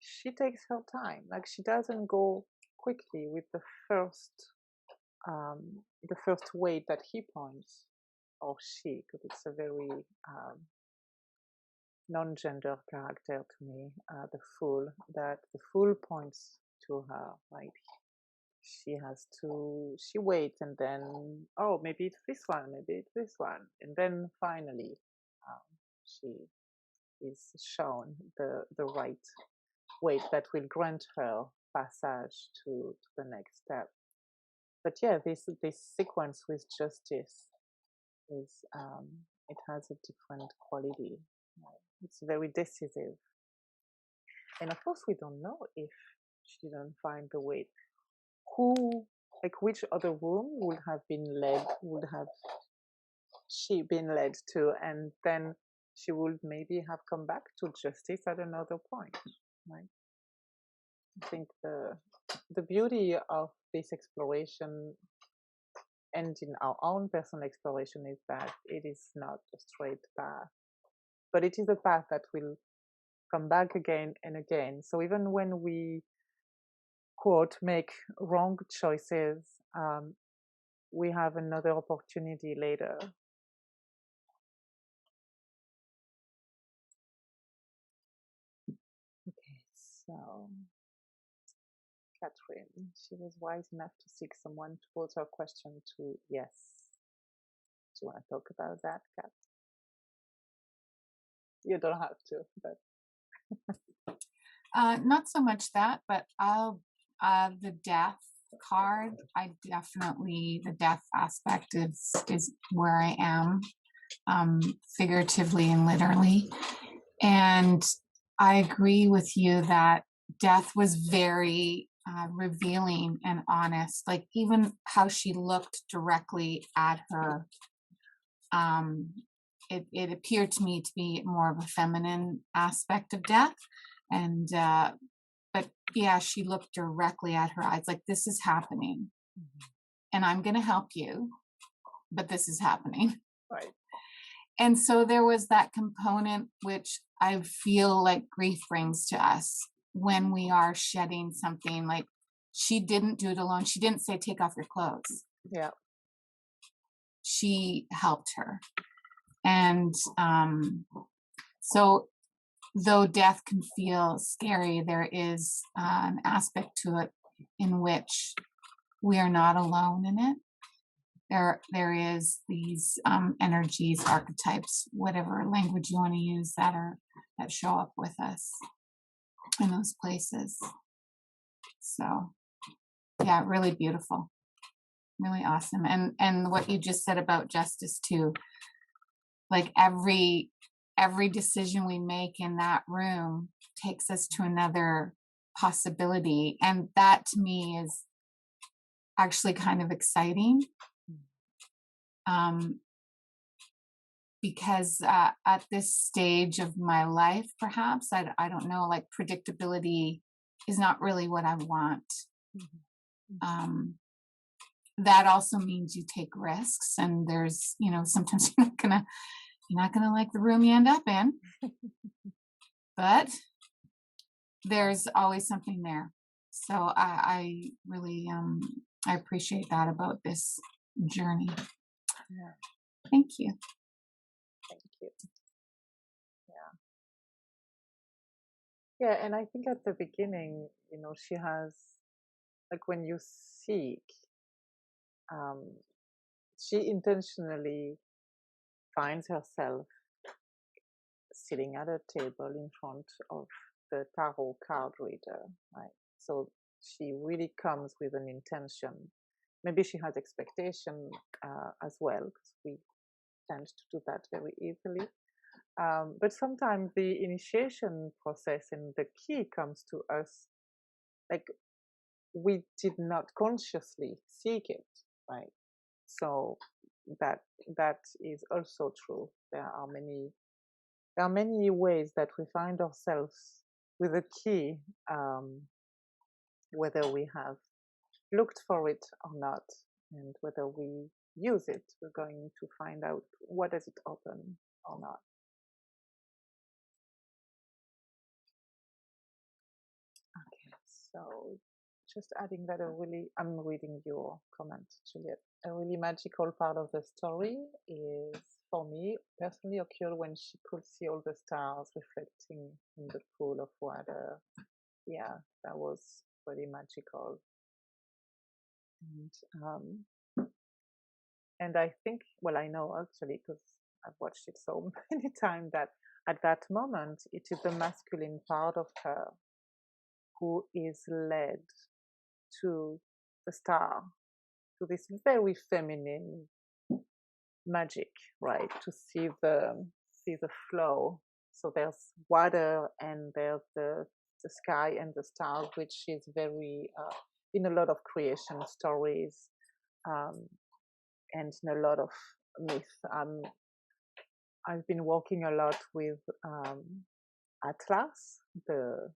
she takes her time. Like, she doesn't go quickly with um, the first weight that he points, or she, because it's a very non-gender character to me. The fool points to her, like she waits, and then, oh, maybe it's this one, maybe it's this one, and then finally she is shown the right weight that will grant her passage to the next step. But yeah, this sequence with justice is it has a different quality. It's very decisive, and of course we don't know if she didn't find the weight. Who, like, which other room would have she been led to, and then she would maybe have come back to justice at another point, right? I think the beauty of this exploration, and in our own personal exploration, is that it is not a straight path, but it is a path that will come back again and again. So even when we, quote, make wrong choices, we have another opportunity later. Okay, so Catherine, she was wise enough to seek someone to pose her question to. Yes. Do you want to talk about that, Kat? You don't have to, but not so much that, but the death card, the death aspect is where I am, figuratively and literally. And I agree with you that death was very revealing and honest. Like, even how she looked directly at her, it appeared to me to be more of a feminine aspect of death. And but yeah, she looked directly at her eyes, like, this is happening, and I'm going to help you, but this is happening. right. And so there was that component which I feel like grief brings to us when we are shedding something. Like, she didn't do it alone. She didn't say, take off your clothes. Yeah. She helped her. And so though death can feel scary, there is an aspect to it in which we are not alone in it. There is these energies, archetypes, whatever language you want to use, that show up with us in those places. So yeah, really beautiful, really awesome. And what you just said about justice too, like every decision we make in that room takes us to another possibility, and that to me is actually kind of exciting. because at this stage of my life, perhaps, I don't know, like predictability is not really what I want. That also means you take risks, and there's, sometimes you're not gonna like the room you end up in, but there's always something there. So I really I appreciate that about this journey. Yeah. Thank you. Thank you. Yeah, and I think at the beginning, she has, like, when you seek, she intentionally finds herself sitting at a table in front of the tarot card reader, right? So she really comes with an intention. Maybe she has expectation as well, because we tend to do that very easily. But sometimes the initiation process and the key comes to us, like, we did not consciously seek it, right? So that is also true. There are many ways that we find ourselves with a key, whether we have looked for it or not, and whether we use it, we're going to find out what does it open or not. Okay, so just adding that I'm reading your comment, Juliet. A really magical part of the story is, for me personally, occurred when she could see all the stars reflecting in the pool of water. Yeah, that was pretty magical. And I think, well, I know actually, because I've watched it so many times, that at that moment it is the masculine part of her who is led to the star, to this very feminine magic, right? To see the flow. So there's water and there's the sky and the stars, which is very in a lot of creation stories, and in a lot of myth. I've been working a lot with Atlas, the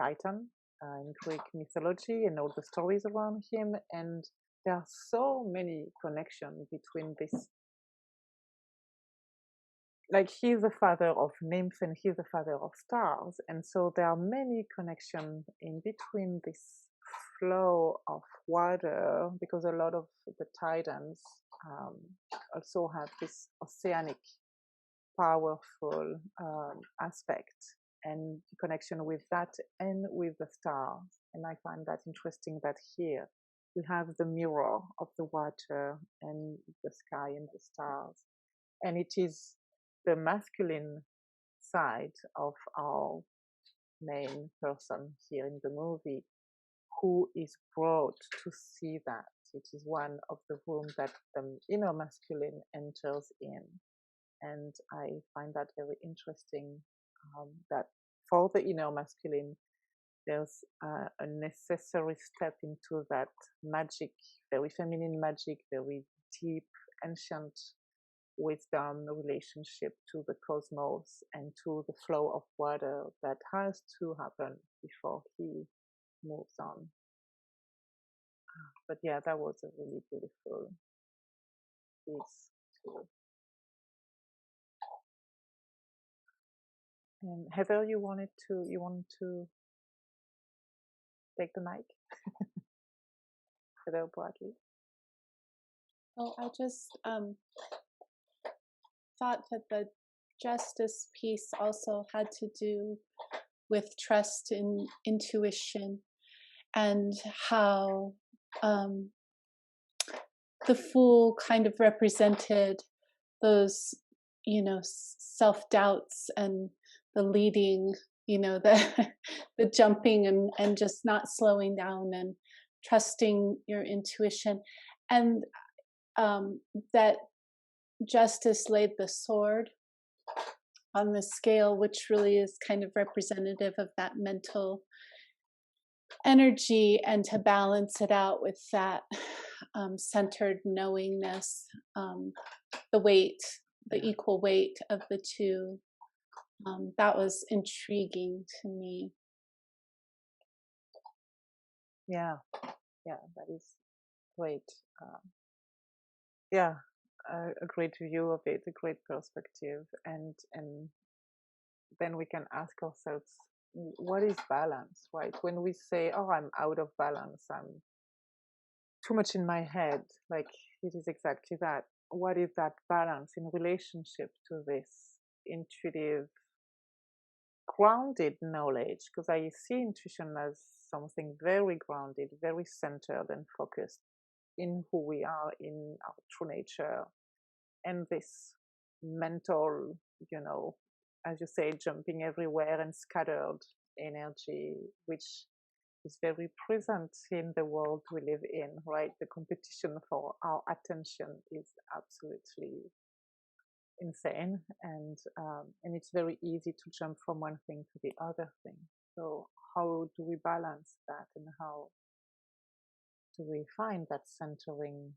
Titan, in Greek mythology, and all the stories around him. And there are so many connections between this. Like, he's the father of nymphs and he's the father of stars. And so there are many connections in between this flow of water, because a lot of the Titans also have this oceanic, powerful aspect and connection with that and with the stars. And I find that interesting that here we have the mirror of the water and the sky and the stars. And it is the masculine side of our main person here in the movie who is brought to see that. It is one of the rooms that the inner masculine enters in. And I find that very interesting, that for the inner masculine, there's a necessary step into that magic, very feminine magic, very deep, ancient wisdom relationship to the cosmos and to the flow of water that has to happen before he moves on. But yeah, that was a really beautiful piece too. And Heather, you want to take the mic? Heather Bradley. Oh, I just thought that the justice piece also had to do with trust in intuition, and how the Fool kind of represented those, self-doubts and the leading, the the jumping and just not slowing down and trusting your intuition. And that Justice laid the sword on the scale, which really is kind of representative of that mental energy, and to balance it out with that centered knowingness, the weight the equal weight of the two. That was intriguing to me. Yeah, that is great. Yeah, a great view of it, a great perspective, and then we can ask ourselves, what is balance, right? When we say, oh, I'm out of balance, I'm too much in my head, like it is exactly that. What is that balance in relationship to this intuitive, grounded knowledge? Because I see intuition as something very grounded, very centered and focused in who we are, in our true nature, and this mental, as you say, jumping everywhere and scattered energy, which is very present in the world we live in, right? The competition for our attention is absolutely insane, and it's very easy to jump from one thing to the other thing. So how do we balance that, and how do we find that centering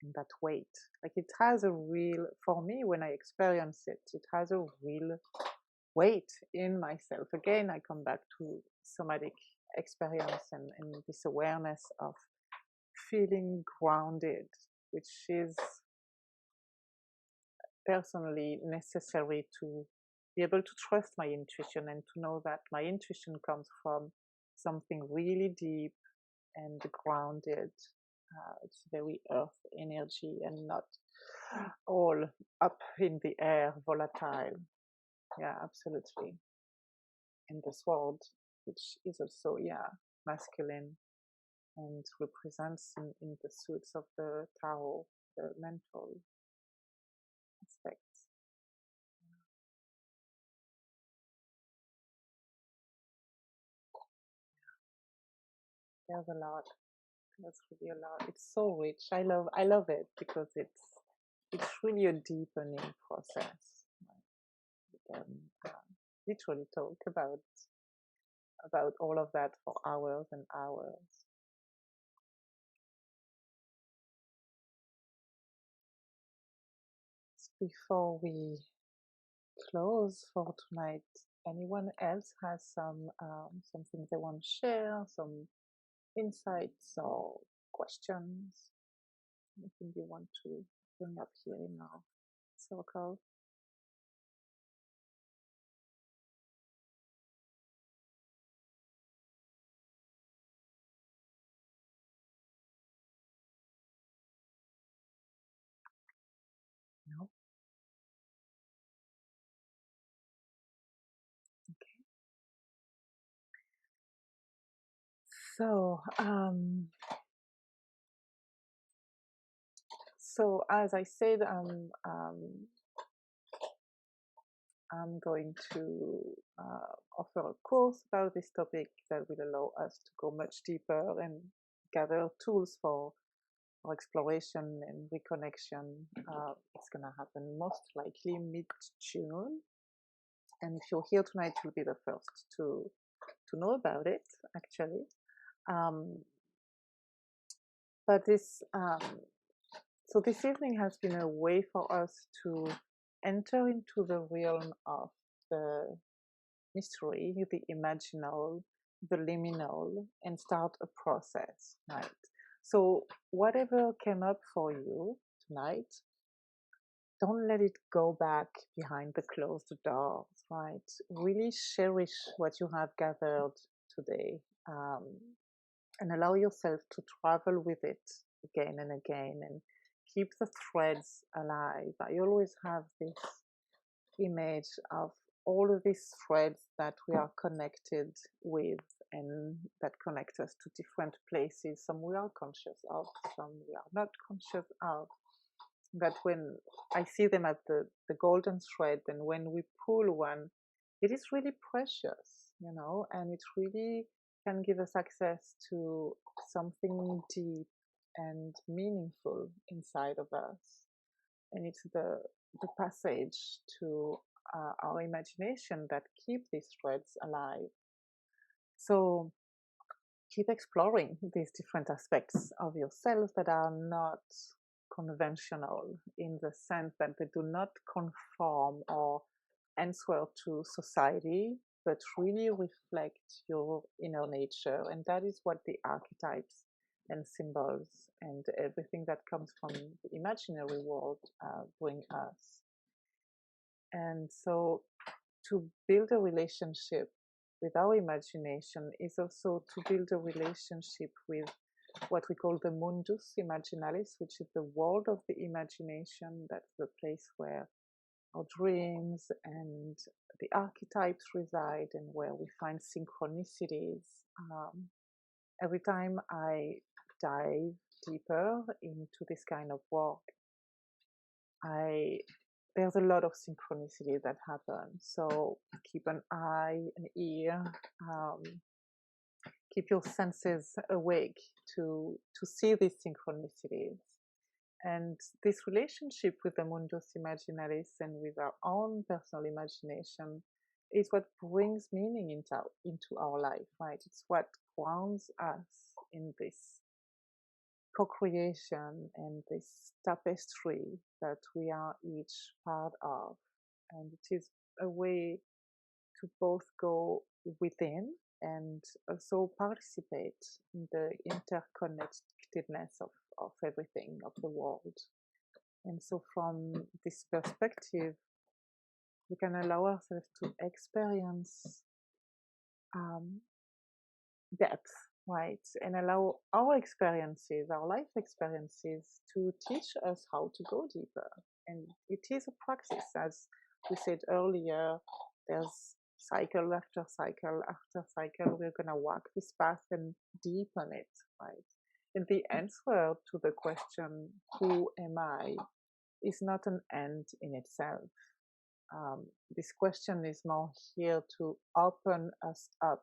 and that weight? Like, it has a real, for me, when I experience it, it has a real weight in myself. Again, I come back to somatic experience and this awareness of feeling grounded, which is personally necessary to be able to trust my intuition and to know that my intuition comes from something really deep and grounded. It's very earth energy and not all up in the air, volatile. Yeah, absolutely. In this world, which is also, masculine and represents in the suits of the Tao, the mental aspects. There's a lot. There's really a lot. It's so rich. I love it because it's really a deepening process. We can literally talk about all of that for hours and hours. Before we close for tonight, anyone else has something they want to share, some insights or questions, anything you want to bring up here in our circle? No? Okay. So as I said, I'm going to offer a course about this topic that will allow us to go much deeper and gather tools for exploration and reconnection. It's going to happen most likely mid-June. And if you're here tonight, you'll be the first to know about it, actually. But so this evening has been a way for us to enter into the realm of the mystery, the imaginal, the liminal, and start a process, right? So whatever came up for you tonight, don't let it go back behind the closed doors, right? Really cherish what you have gathered today, and allow yourself to travel with it again and again, and keep the threads alive. I always have this image of all of these threads that we are connected with and that connect us to different places. Some we are conscious of, some we are not conscious of. But when I see them as the golden thread, and when we pull one, it is really precious, and it really can give us access to something deep and meaningful inside of us. And it's the passage to our imagination that keep these threads alive. So keep exploring these different aspects of yourself that are not conventional in the sense that they do not conform or answer to society, but really reflect your inner nature. And that is what the archetypes and symbols and everything that comes from the imaginary world bring us. And so to build a relationship with our imagination is also to build a relationship with what we call the mundus imaginalis, which is the world of the imagination. That's the place where our dreams and the archetypes reside and where we find synchronicities. Every time I dive deeper into this kind of work, there's a lot of synchronicity that happens. So keep an eye, an ear, keep your senses awake to see these synchronicities. And this relationship with the mundus imaginalis and with our own personal imagination is what brings meaning into our life, right? It's what grounds us in this co-creation and this tapestry that we are each part of. And it is a way to both go within and also participate in the interconnectedness of everything, of the world. And so from this perspective, we can allow ourselves to experience depth, right? And allow our experiences, our life experiences, to teach us how to go deeper. And it is a practice, as we said earlier, there's cycle after cycle after cycle. We're going to walk this path and deepen it, right? And the answer to the question, who am I, is not an end in itself. This question is more here to open us up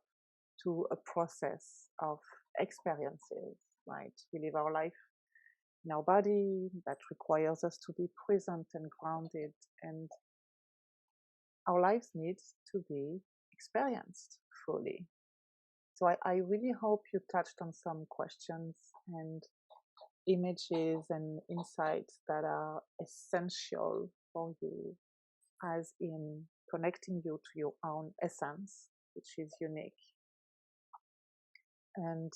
to a process of experiences, right? We live our life in our body that requires us to be present and grounded, and our lives need to be experienced fully. So I really hope you touched on some questions and images and insights that are essential for you, as in connecting you to your own essence, which is unique. And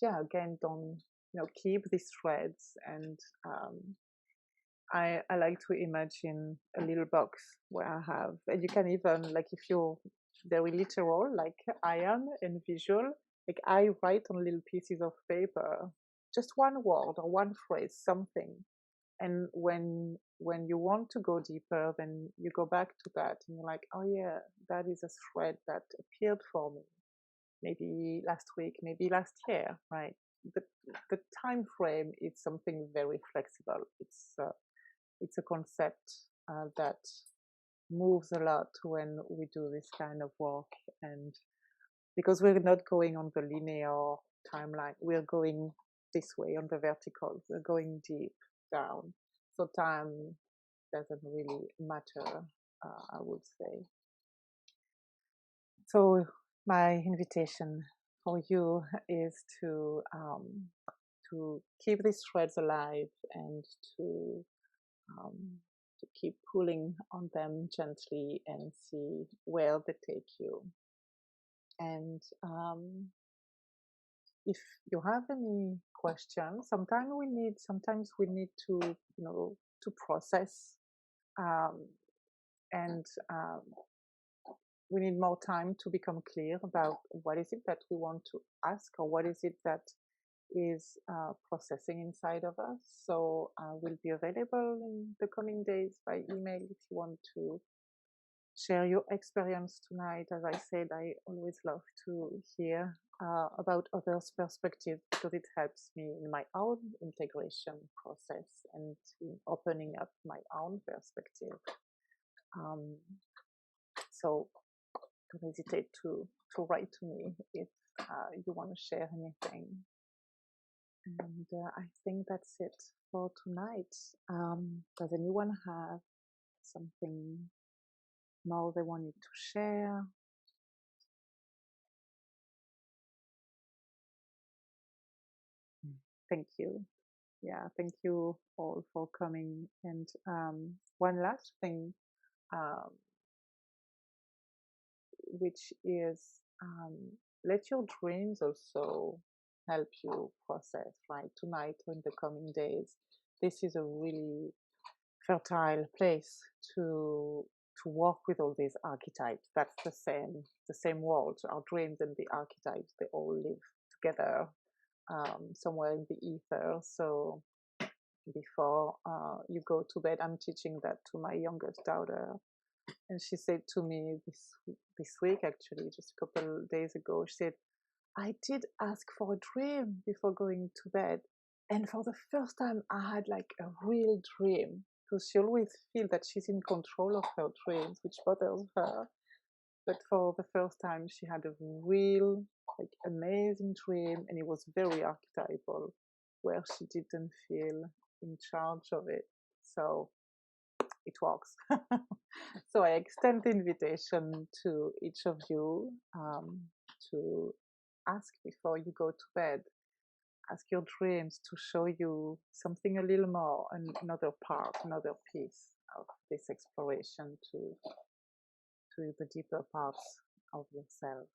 yeah, again, don't keep these threads. And I like to imagine a little box where I have, and you can even, like, if you're very literal like I am and visual, like I write on little pieces of paper just one word or one phrase, something. And when you want to go deeper, then you go back to that and you're like, oh yeah, that is a thread that appeared for me maybe last week, maybe last year, right? The time frame is something very flexible. It's a concept that moves a lot when we do this kind of work, and because we're not going on the linear timeline, we're going this way on the vertical. We're going deep down, so time doesn't really matter, I would say. So my invitation for you is to keep these threads alive and to keep pulling on them gently and see where they take you. And if you have any questions, sometimes we need to to process, and we need more time to become clear about what is it that we want to ask, or what is it that is processing inside of us. So we'll be available in the coming days by email if you want to share your experience tonight. As I said, I always love to hear about others' perspective, because it helps me in my own integration process and in opening up my own perspective. So don't hesitate to write to me if you want to share anything. And I think that's it for tonight. Does anyone have something more they wanted to share? Thank you. yeah, thank you all for coming. And one last thing, um, which is let your dreams also help you process, right? Tonight or in the coming days, this is a really fertile place to work with all these archetypes. That's the same world. Our dreams and the archetypes, they all live together somewhere in the ether. So before you go to bed, I'm teaching that to my youngest daughter, and she said to me this week, actually, just a couple days ago, she said, I did ask for a dream before going to bed. And for the first time, I had like a real dream, because she always feels that she's in control of her dreams, which bothers her. But for the first time, she had a real, like, amazing dream, and it was very archetypal, where she didn't feel in charge of it. So it works. So I extend the invitation to each of you to ask before you go to bed. Ask your dreams to show you something a little more, another part, another piece of this exploration to the deeper parts of yourself.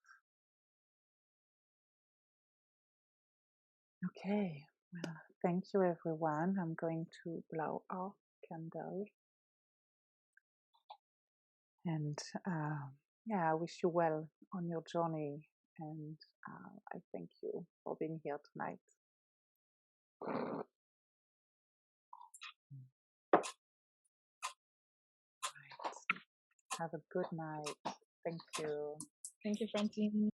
Okay, well, thank you everyone. I'm going to blow our candle. And yeah, I wish you well on your journey. And I thank you for being here tonight. Right. Have a good night. Thank you. Thank you, Francine.